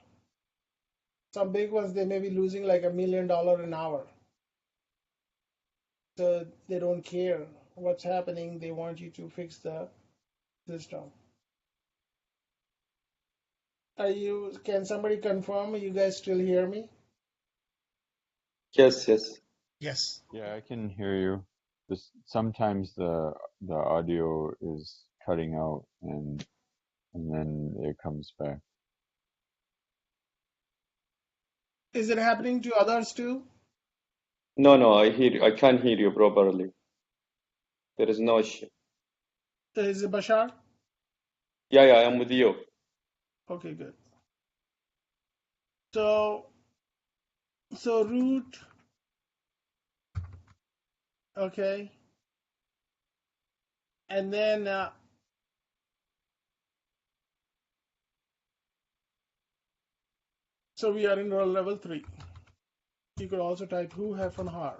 some big ones, they may be losing like $1 million an hour. So they don't care what's happening. They want you to fix the system. Can somebody confirm? You guys still hear me? Yes, yes. Yes. Yeah, I can hear you. Just sometimes the audio is cutting out and then it comes back. Is it happening to others too? No, no, I hear you. I can hear you properly. There is no issue. Is it Bashar? Yeah, yeah, I am with you. Okay, good. So root, okay, and then so we are in run level 3. You could also type who har.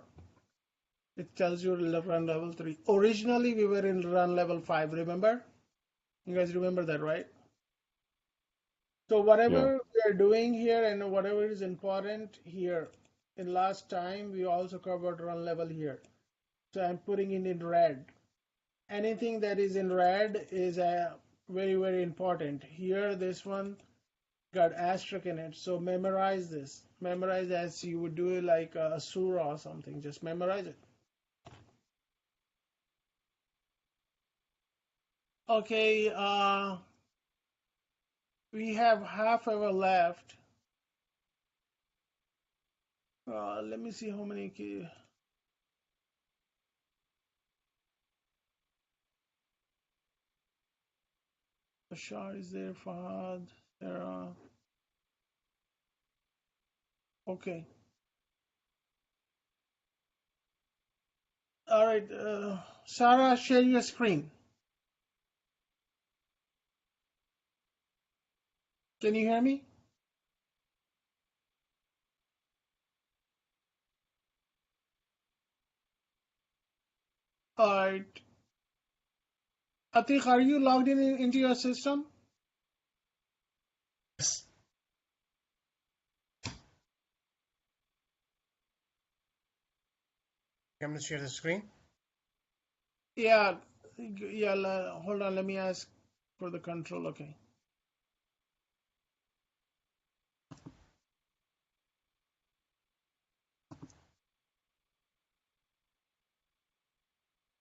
It tells you run level 3. Originally we were in run level 5, remember? You guys remember that, right? So Yeah. whatever we are doing here and whatever is important here, in last time we also covered run level here. So I'm putting it in red. Anything that is in red is very, very important. Here, this one got asterisk in it. So memorize this. Memorize as you would do it like a surah or something. Just memorize it. Okay, we have half hour left. Let me see how many. Bashar is there, Fahad, Sarah. Okay. All right, Sarah, share your screen. Can you hear me? All right. Atik, are you logged in into your system? Yes. You want me to share the screen? Yeah, hold on, let me ask for the control. Okay.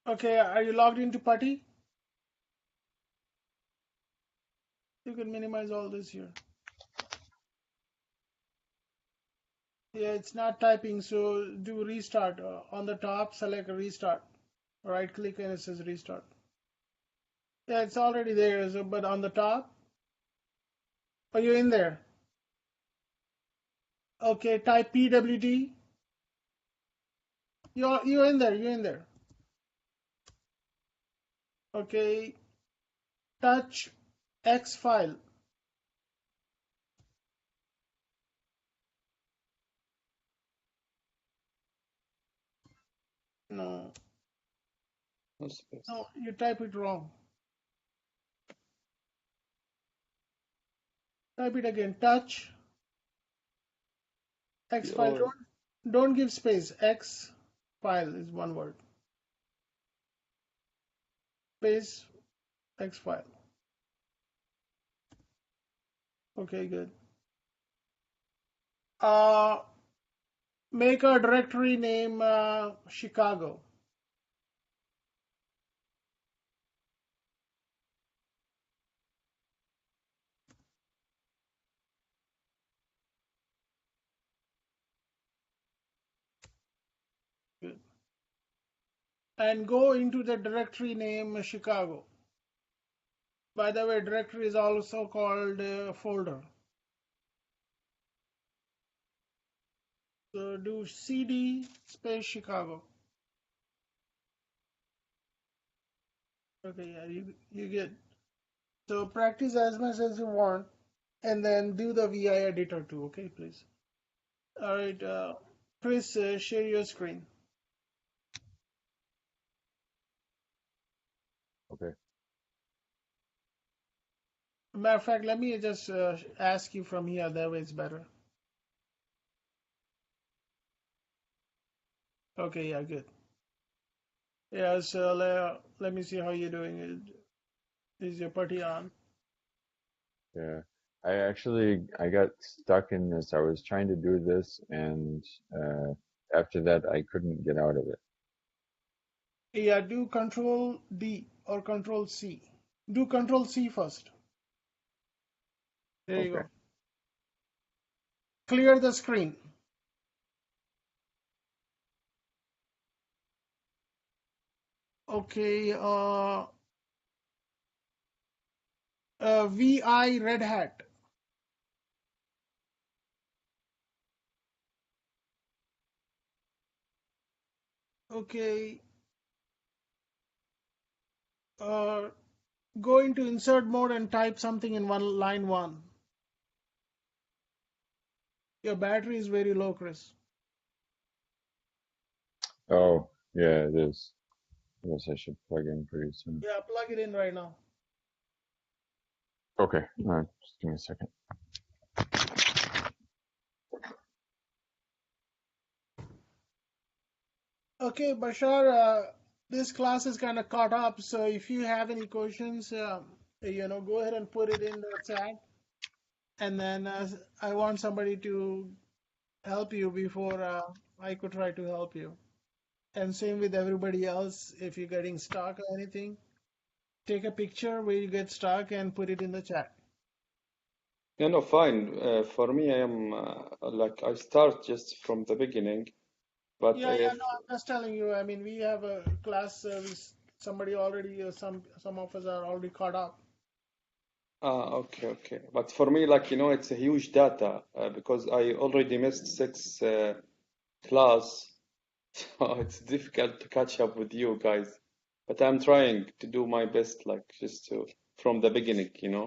Okay, are you logged into Putty? You can minimize all this here. Yeah, it's not typing, so do restart. On the top, select restart. Right click and it says restart. Yeah, it's already there, so, but on the top, are you in there? Okay, type PWD. You're in there, you're in there. Okay, touch X file. No, No space. no, you type it wrong. Type it again. Touch X file. Your Don't give space. X file is one word. Space X file. Okay, good. Make a directory name Chicago. Good. And go into the directory name Chicago. By the way, directory is also called folder. So do CD space Chicago. Okay, yeah, you get. So practice as much as you want, and then do the VI editor too. Okay, please. All right, Chris, share your screen. Matter of fact, let me just ask you from here. That way it's better. Okay, yeah, good. Yeah, so let me see how you're doing. Is your party on? Yeah. I got stuck in this. I was trying to do this, and after that, I couldn't get out of it. Yeah, do Control D or Control C. Do Control C first. There you Okay. go. Clear the screen. Okay, VI Red Hat. Okay, uh, go into insert mode and type something in line one. Your battery is very low, Chris. Oh, yeah, it is. I guess I should plug in pretty soon. Yeah, plug it in right now. Okay. Just give me a second. Okay, Bashar, this class is kind of caught up, so if you have any questions, go ahead and put it in the chat. And then I want somebody to help you before I could try to help you. And same with everybody else. If you're getting stuck or anything, take a picture where you get stuck and put it in the chat. No, no, fine. For me, I am like I start just from the beginning, but Yeah, if no, I'm just telling you. I mean, we have a class service. Somebody already, some of us are already caught up. okay, okay. But for me, like it's a huge data because I already missed six class, so it's difficult to catch up with you guys. But I'm trying to do my best, like just to from the beginning, Go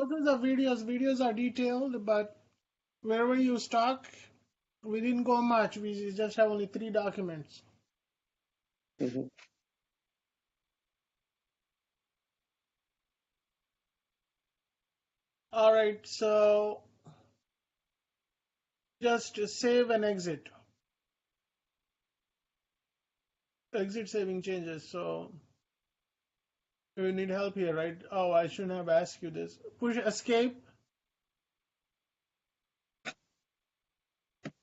through the videos. Videos are detailed, but wherever you stuck, we didn't go much. We just have only 3 documents. Mhm. All right, so just save and exit. Exit saving changes. So you need help here, right? Oh, I shouldn't have asked you this. Push escape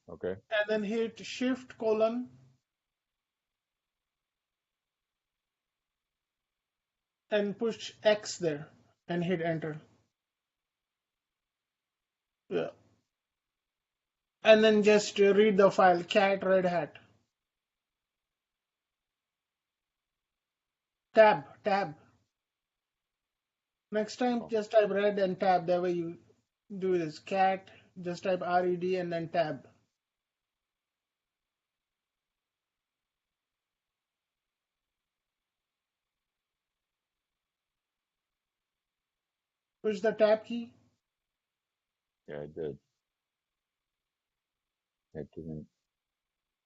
Okay. and then hit shift colon and push X there and hit enter. Yeah. And then just read the file cat red hat. Tab. Next time Oh, just type red and tab. That way you do this cat, just type red and then tab. Push the tab key. yeah, I did. It didn't.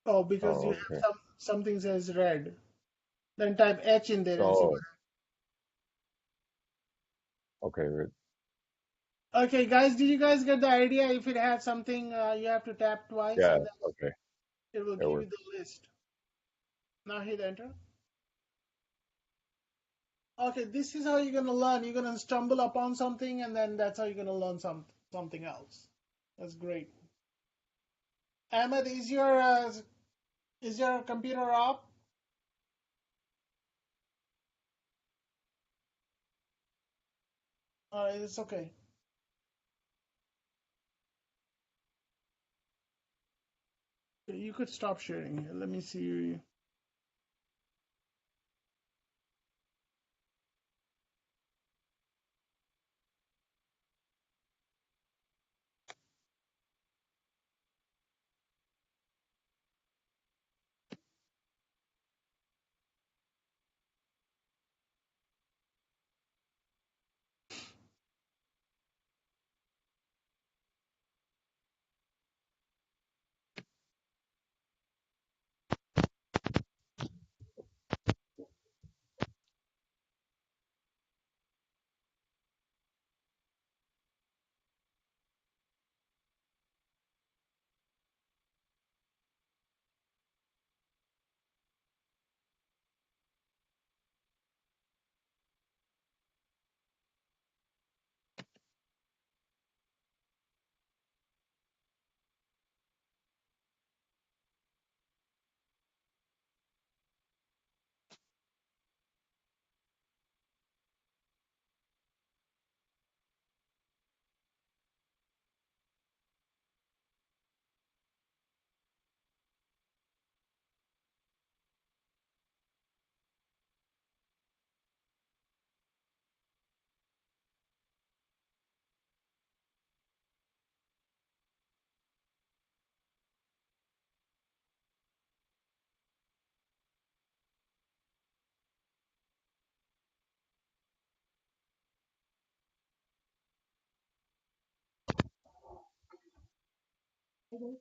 Oh, because you Oh, have okay. something says red. Then type H in there and see what. Oh, okay. Right. Okay, guys, did you guys get the idea? If it has something, you have to tap twice Yeah. and then Okay. it will That give you works. the list. Now hit enter. Okay, this is how you're gonna learn. You're gonna stumble upon something, and then that's how you're gonna learn something else. That's great. Ahmed, is your computer up? It's okay. You could stop sharing. Let me see. Hello?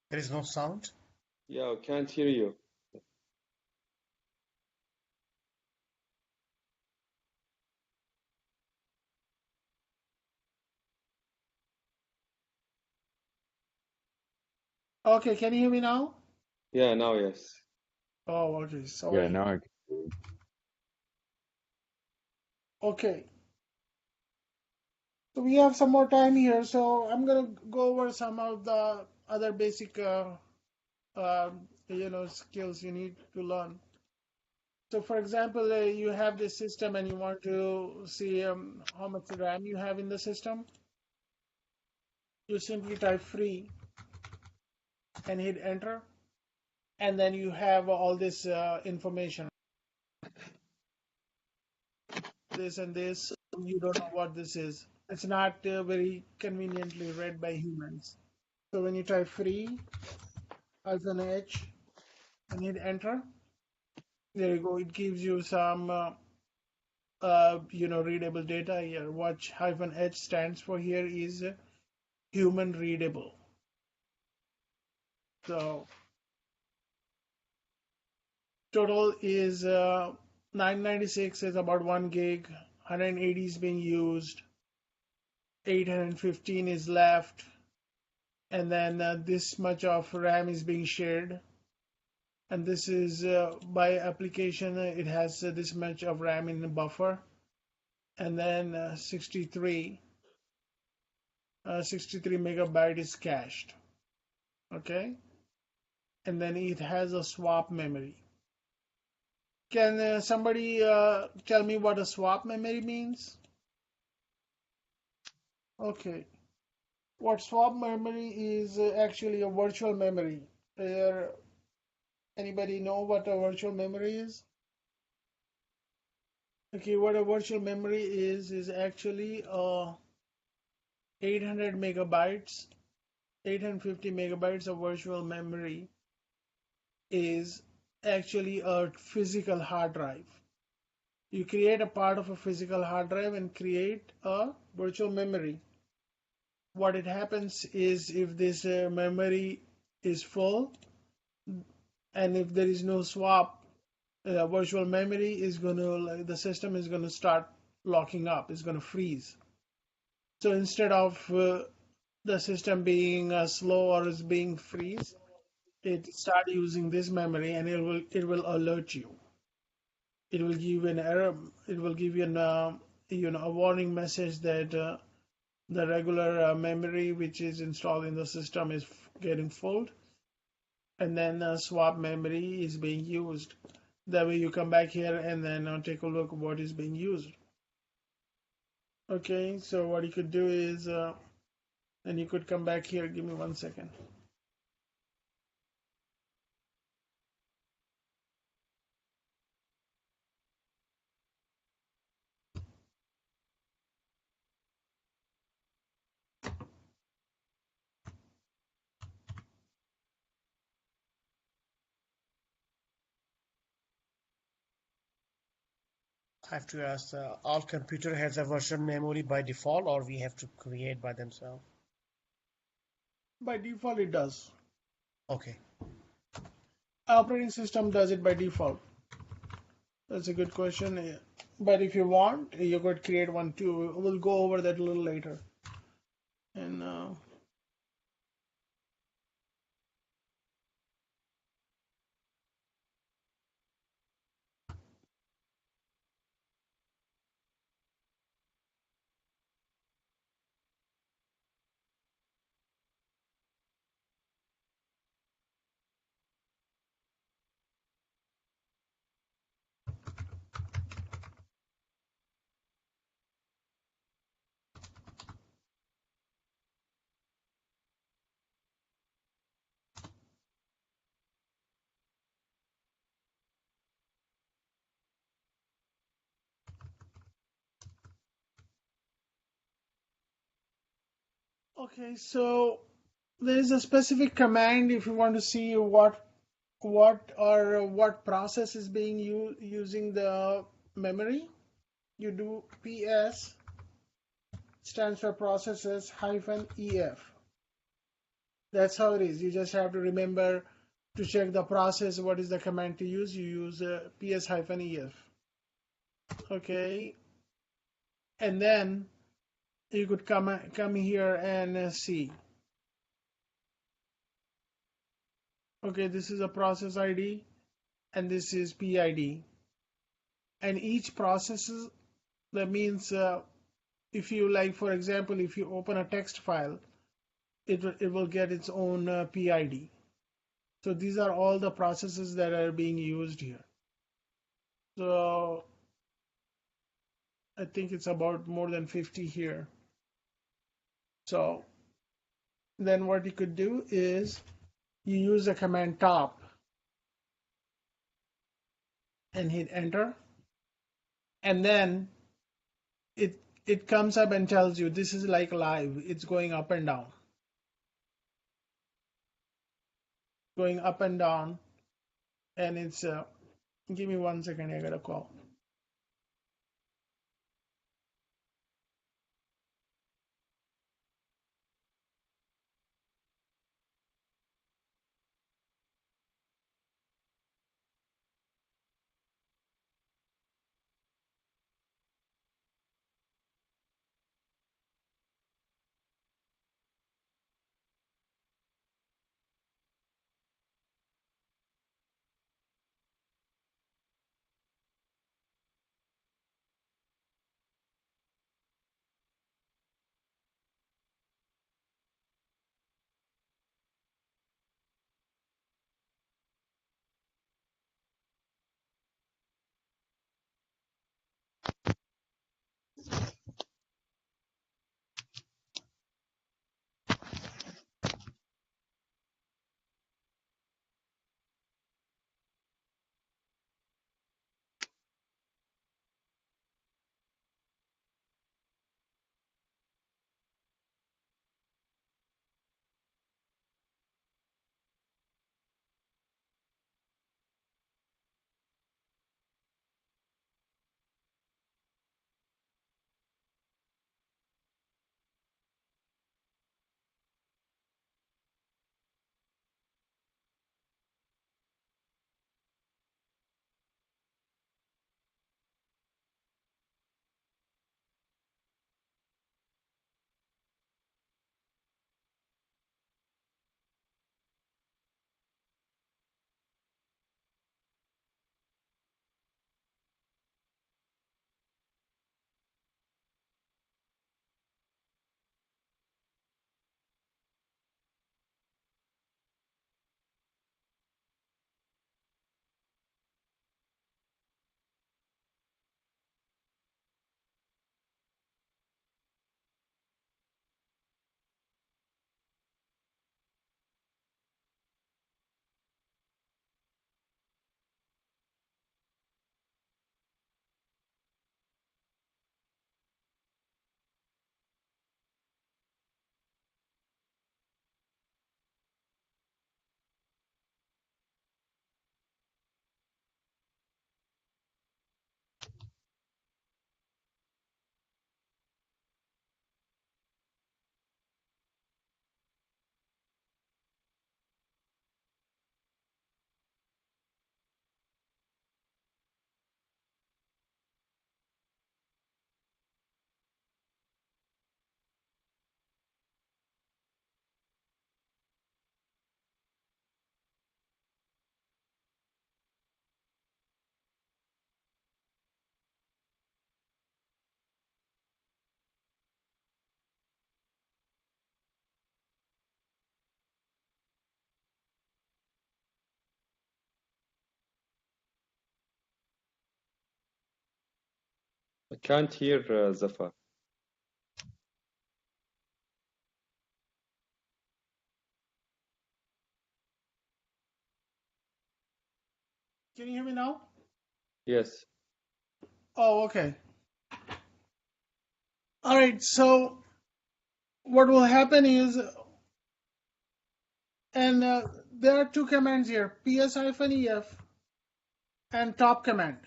There is no sound. Yeah, I can't hear you. Okay, can you hear me now? Yeah, now yes. Oh, okay, Yeah, sorry. now I can. Okay, so we have some more time here, so I'm gonna go over some of the other basic, skills you need to learn. So, for example, you have this system and you want to see how much RAM you have in the system. You simply type free and hit enter, and then you have all this information. This and this, you don't know what this is. It's not very conveniently read by humans. So when you type free -h and hit enter, there you go. It gives you some readable data here. What -h stands for here is human readable. So total is 996 is about 1 gig, 180 is being used, 815 is left, and then this much of RAM is being shared. And this is by application, it has this much of RAM in the buffer, and then 63 megabyte is cached. Okay, and then it has a swap memory. Can somebody tell me what a swap memory means? Okay, what swap memory is actually a virtual memory where Anybody know what a virtual memory is? Okay, what a virtual memory is actually 800 megabytes, 850 megabytes of virtual memory is actually a physical hard drive. You create a part of a physical hard drive and create a virtual memory. What it happens is if this memory is full and if there is no swap, virtual memory is going to, like, the system is going to start locking up, it's going to freeze. So instead of the system being slow or is being freeze, it start using this memory and it will alert you. It will give you an error. It will give you an a warning message that the regular memory which is installed in the system is getting full, and then swap memory is being used. That way you come back here and then take a look what is being used. Okay, so what you could do is, and you could come back here. Give me 1 second. I have to ask, all computer has a virtual memory by default, or we have to create by themselves? By default, it does. Okay. Operating system does it by default. That's a good question. But if you want, you could create one too. We'll go over that a little later. And okay, so there is a specific command if you want to see what process is being using the memory. You do PS stands for processes hyphen EF. That's how it is. You just have to remember to check the process. What is the command to use? You use PS hyphen EF. Okay, and then you could come here and see. Okay, this is a process ID and this is PID. And each process, that means if you, like, for example, if you open a text file, it will get its own PID. So these are all the processes that are being used here. So I think it's about more than 50 here. So then what you could do is you use the command top and hit enter, and then it comes up and tells you this is like live. It's going up and down, going up and down, and it's give me 1 second. I got a call. Can't hear Zafar. Can you hear me now? Yes. Oh, okay. All right. So what will happen is, and there are two commands here, ps-ef and top command.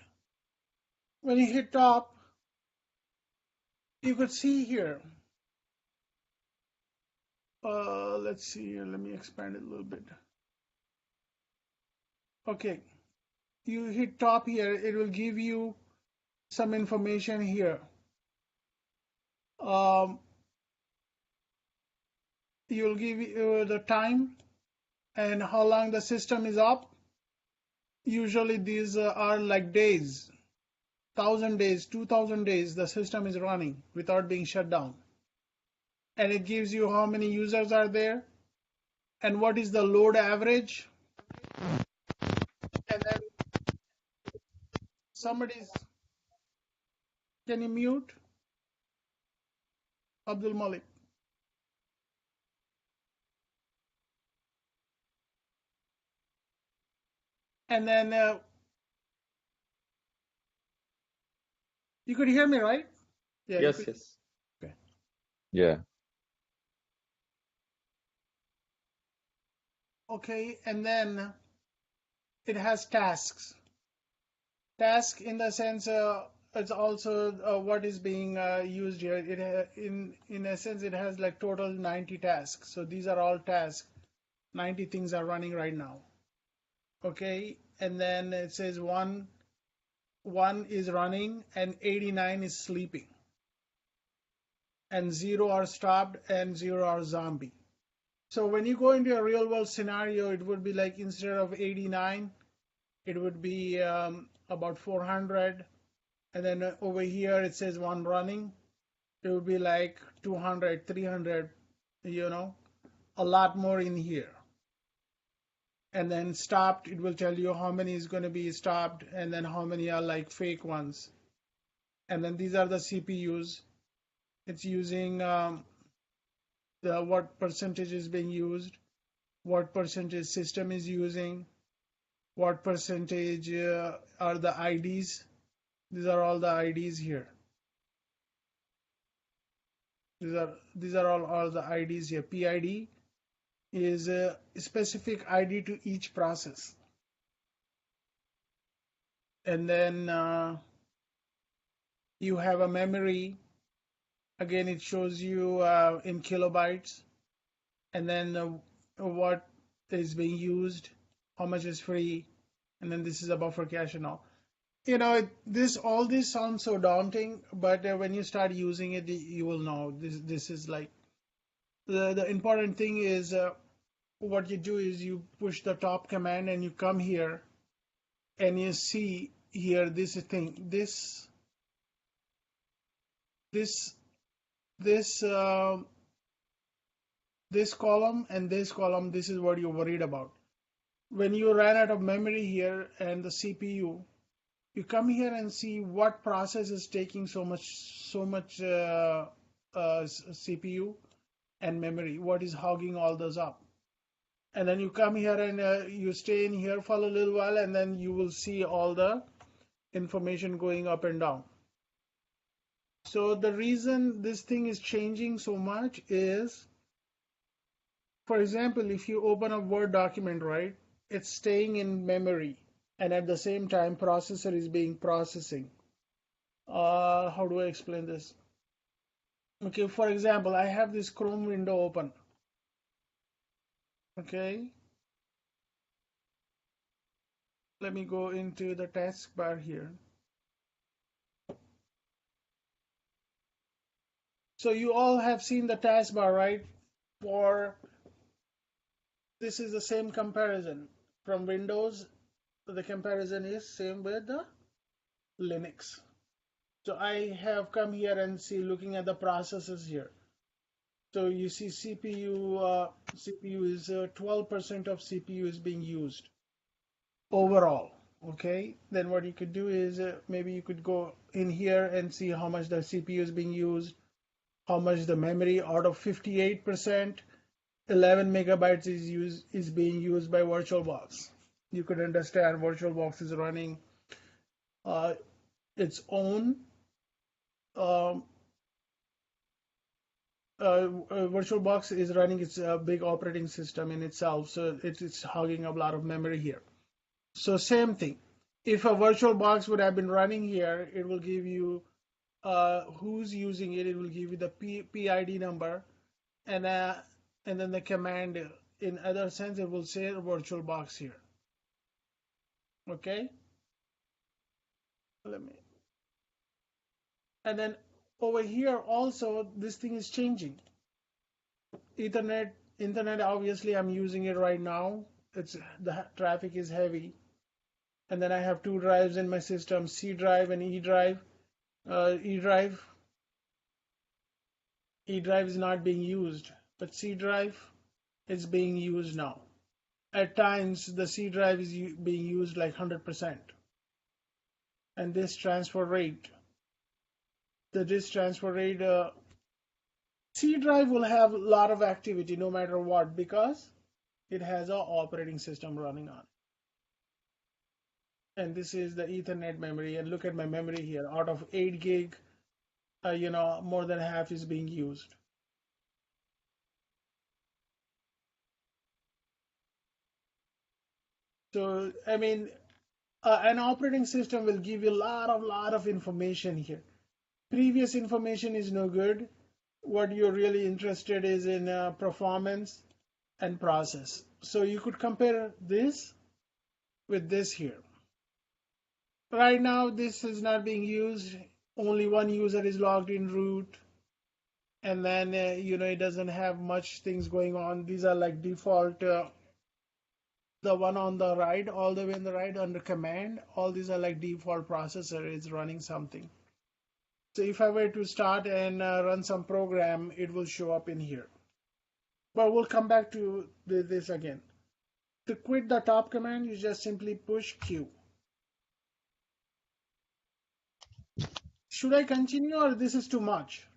When you hit top, you could see here. Let's see here. Let me expand it a little bit. Okay. You hit top here, it will give you some information here. You'll give you the time and how long the system is up. Usually these are like days, 1,000 days, 2,000 days, the system is running without being shut down. And it gives you how many users are there and what is the load average. And then somebody's, can you mute? Abdul Malik. And then you could hear me, right? Yeah. Yes, yes. Okay. Yeah. Okay, and then it has tasks. Task in the sense it's also what is being used here. In essence it has like total 90 tasks. So these are all tasks. 90 things are running right now. Okay, and then it says one is running and 89 is sleeping. And 0 are stopped and 0 are zombie. So when you go into a real world scenario, it would be like instead of 89, it would be about 400. And then over here it says one running. It would be like 200, 300, a lot more in here. And then stopped, it will tell you how many is going to be stopped and then how many are like fake ones. And then these are the CPUs. It's using what percentage is being used, what percentage system is using, what percentage are the IDs. These are all the IDs here. These are all the IDs here. PID is a specific ID to each process. And then you have a memory. Again, it shows you in kilobytes. And then what is being used, how much is free, and then this is a buffer cache and all. All this sounds so daunting, but when you start using it, you will know this is like the important thing is what you do is you push the top command and you come here and you see here this thing, this column and this column, this is what you're worried about. When you run out of memory here and the CPU, you come here and see what process is taking so much CPU and memory, what is hogging all those up. And then you come here and you stay in here for a little while, and then you will see all the information going up and down. So the reason this thing is changing so much is, for example, if you open a Word document, right, it's staying in memory, and at the same time, processor is being processing. How do I explain this? Okay, for example, I have this Chrome window open. Okay. Let me go into the taskbar here. So you all have seen the taskbar, right? This is the same comparison from Windows. The comparison is same with the Linux. So I have come here and see looking at the processes here. So you see CPU is 12% of CPU is being used overall. okay, then what you could do is maybe you could go in here and see how much the CPU is being used, how much the memory out of 58%, 11 megabytes is being used by VirtualBox. You could understand VirtualBox is running its own um, VirtualBox is running its big operating system in itself, so it's hogging up a lot of memory here. So same thing. If a VirtualBox would have been running here, it will give you who's using it. It will give you the PID number, and then the command. In other sense, it will say VirtualBox here. Okay. Let me. And then over here also, this thing is changing. Internet. Obviously, I'm using it right now. The traffic is heavy, and then I have two drives in my system: C drive and E drive. E drive is not being used, but C drive is being used now. At times, the C drive is being used like 100%. And this transfer rate, C drive will have a lot of activity no matter what because it has an operating system running on it. And this is the Ethernet memory. And look at my memory here. Out of 8 gig, more than half is being used. So, I mean, an operating system will give you a lot of information here. Previous information is no good. What you're really interested is in performance and process. So you could compare this with this here. Right now, this is not being used. Only one user is logged in root. And then, it doesn't have much things going on. These are like default, the one on the right, all the way on the right under command, all these are like default processor is running something. So if I were to start and run some program, it will show up in here. But we'll come back to this again. To quit the top command, you just simply push Q. Should I continue or this is too much?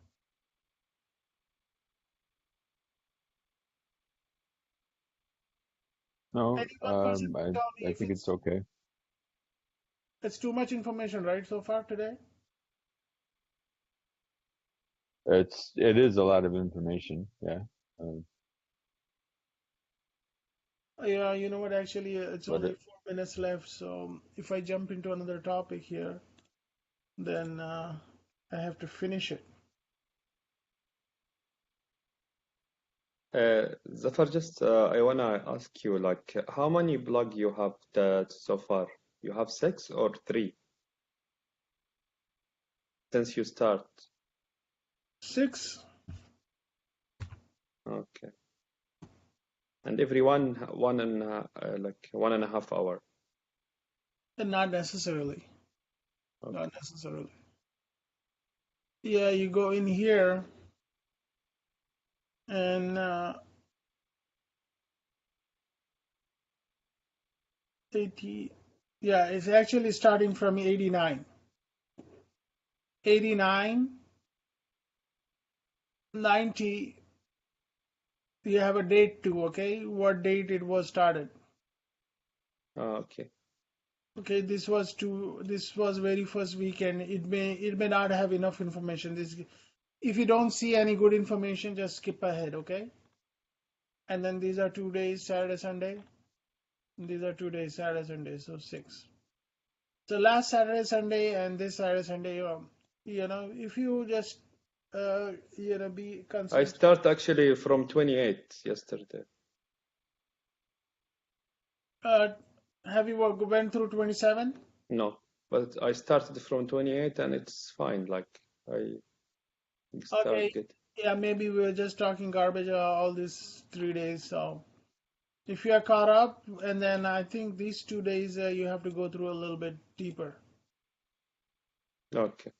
No, Anyone person tell me I if think it's okay. it's too much information, right, so far today? It is a lot of information. Yeah. Yeah, you know what, actually, it's But only 4 minutes left, so if I jump into another topic here, then I have to finish it. Zafar, just I wanna ask you, like, how many blog you have so far? You have 6 or 3 since you start? 6, Okay. And every one and like 1.5 hour. and not necessarily. Okay. Not necessarily. Yeah, you go in here and 80, yeah, it's actually starting from 89. 89, 90, you have a date too, okay? What date it was started. Okay. Okay, this was very first weekend. It may not have enough information. If you don't see any good information, just skip ahead, okay? And then these are 2 days, Saturday, Sunday. These are 2 days, Saturday, Sunday, so 6. So last Saturday, Sunday, and this Saturday, Sunday, if you just be I consistent. start actually from 28 yesterday. Have you went through 27? No, but I started from 28 and it's fine. Like I start Okay, good. yeah, maybe we were just talking garbage all these 3 days. So if you are caught up, and then I think these 2 days you have to go through a little bit deeper. Okay.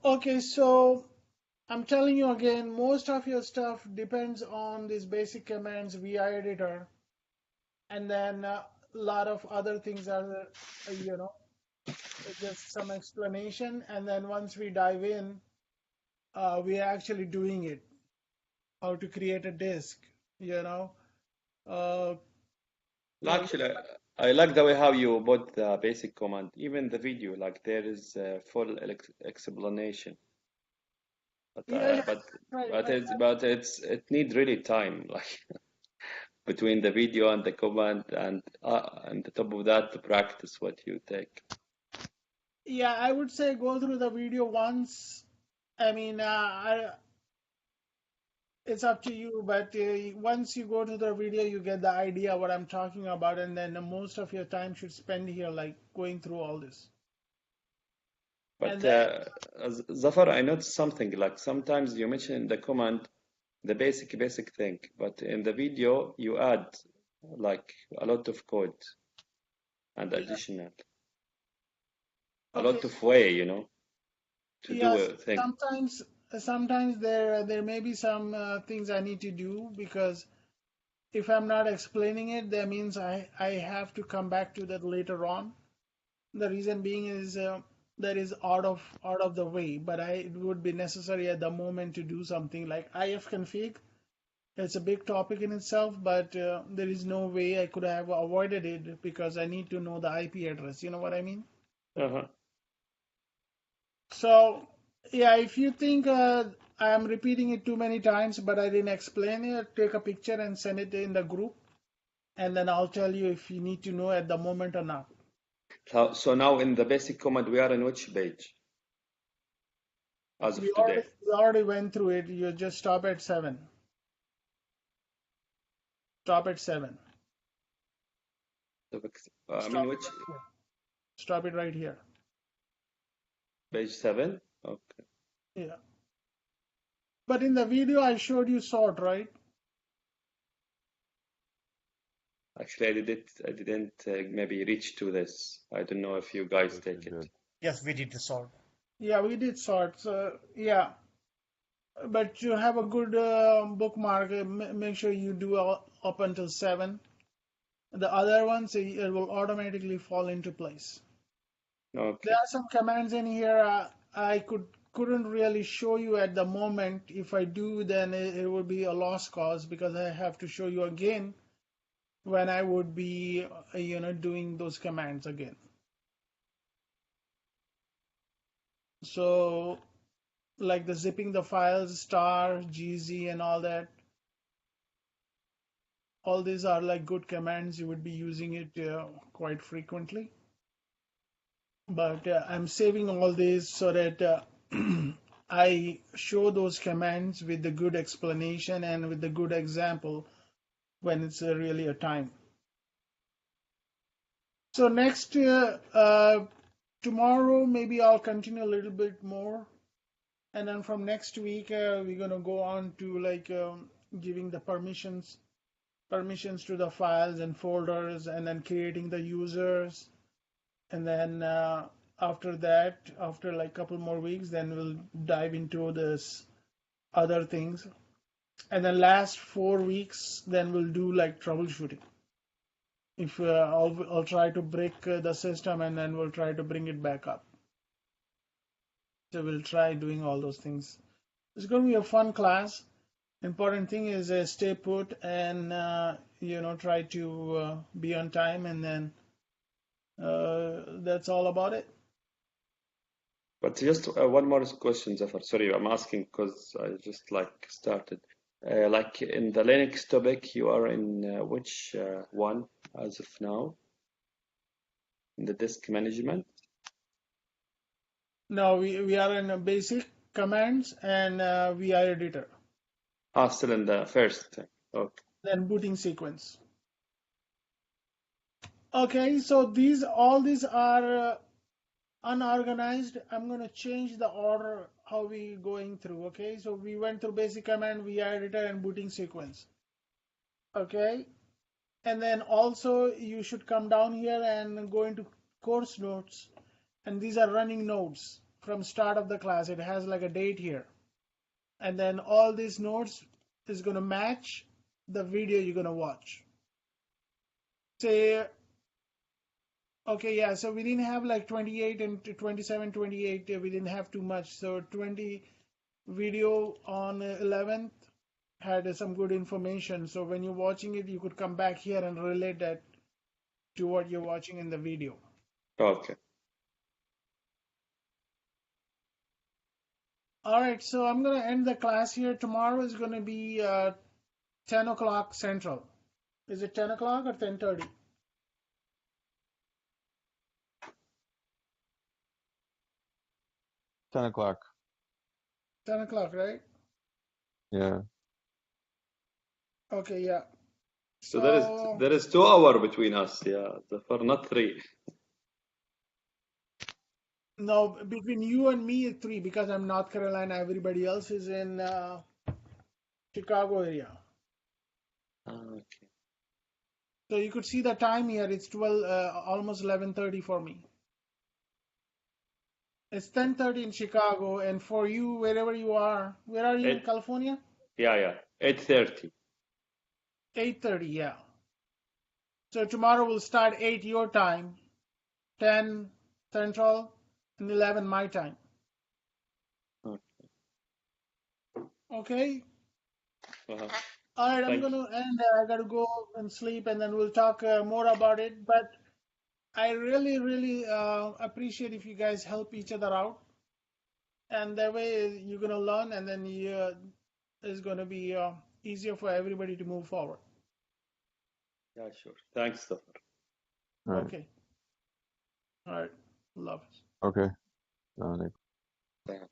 Okay, so I'm telling you again, most of your stuff depends on these basic commands via editor, and then a lot of other things are, you know, just some explanation, and then once we dive in, we are actually doing it, how to create a disk, you know. Uh, Well, actually, I like the way how you put the basic command. Even the video, like there is a full explanation. But yeah, yeah, right. it need really time, like between the video and the command, and the top of that, to practice what you take. Yeah, I would say go through the video once. I mean, it's up to you, but once you go to the video, you get the idea what I'm talking about, and then most of your time should spend here, like going through all this. And But then, Zafar, I noticed something like sometimes you mention in the command the basic thing, but in the video you add like a lot of code and yeah, additional, a okay, lot of way, to do yes, a thing. sometimes there may be some things I need to do because if I'm not explaining it, that means I have to come back to that later on. The reason being is that is out of the way, but it would be necessary at the moment to do something like if config. It's a big topic in itself, but there is no way I could have avoided it because I need to know the IP address. You know what I mean? Uh-huh. So, yeah, if you think I am repeating it too many times, but I didn't explain it, take a picture and send it in the group, and then I'll tell you if you need to know at the moment or not. So now in the basic command, we are in which page as of today? We already went through it. You just stop at 7. Stop at 7. I mean, Stop it which right here. Stop it right here. page 7? Okay. Yeah. But in the video, I showed you sort, right? Actually, I didn't maybe reach to this. I don't know if you guys Yes, take you it. did. Yes, we did the sort. Yeah, we did sort. So, yeah. But you have a good bookmark. Make sure you do up until 7. The other ones, it will automatically fall into place. There Okay. are some commands in here I couldn't really show you at the moment. If I do, then it would be a lost cause because I have to show you again when I would be, doing those commands again. So, like the zipping the files, star, gz, and all that. All these are like good commands. You would be using it quite frequently. But I'm saving all these so that I show those commands with the good explanation and with the good example when it's really a time. So next, tomorrow, maybe I'll continue a little bit more. And then from next week, we're going to go on to like giving the permissions to the files and folders, and then creating the users. And then after that, after like a couple more weeks, then we'll dive into this other things. And then last 4 weeks, then we'll do like troubleshooting. If I'll try to break the system, and then we'll try to bring it back up. So we'll try doing all those things. It's going to be a fun class. Important thing is stay put and try to be on time, and then that's all about it. But just one more question, Zafar. Sorry, I'm asking because I just like started. Like in the Linux topic, you are in which one as of now? In the disk management? Now we are in basic commands and VI editor. Still in the first thing. Okay. Then booting sequence. Okay, so all these are unorganized. I'm going to change the order how we going through. Okay, so we went through basic command, VI editor, and booting sequence. Okay, and then also you should come down here and go into course notes, and these are running nodes from start of the class. It has like a date here. and then all these nodes is going to match the video you're going to watch. Say, okay, yeah, so we didn't have like 28 and 27, 28, we didn't have too much. So 20 video on 11th had some good information. So when you're watching it, you could come back here and relate that to what you're watching in the video. Okay. All right, so I'm going to end the class here. Tomorrow is going to be 10 o'clock Central. Is it 10 o'clock or 10:30? 10 o'clock. 10 o'clock, right? Yeah. Okay, yeah. So there is 2 hours between us, yeah, Zafar, not 3. No, between you and me it's 3 because I'm North Carolina. Everybody else is in Chicago area. Okay. So you could see the time here. It's 12, almost 11:30 for me. It's 10:30 in Chicago, and for you, wherever you are, where are you in California? Yeah, 8:30. 8:30, yeah. So tomorrow we'll start 8 your time, 10 Central, and 11 my time. Okay? Uh-huh. All right, I'm Thank going you. to end. I got to go and sleep, and then we'll talk more about it. But I really, really appreciate if you guys help each other out. And that way you're going to learn, and then it's going to be easier for everybody to move forward. Yeah, sure. Thanks, Zafar. All right. Okay. All right. Love. Okay. Assalamu alaikum. Yeah.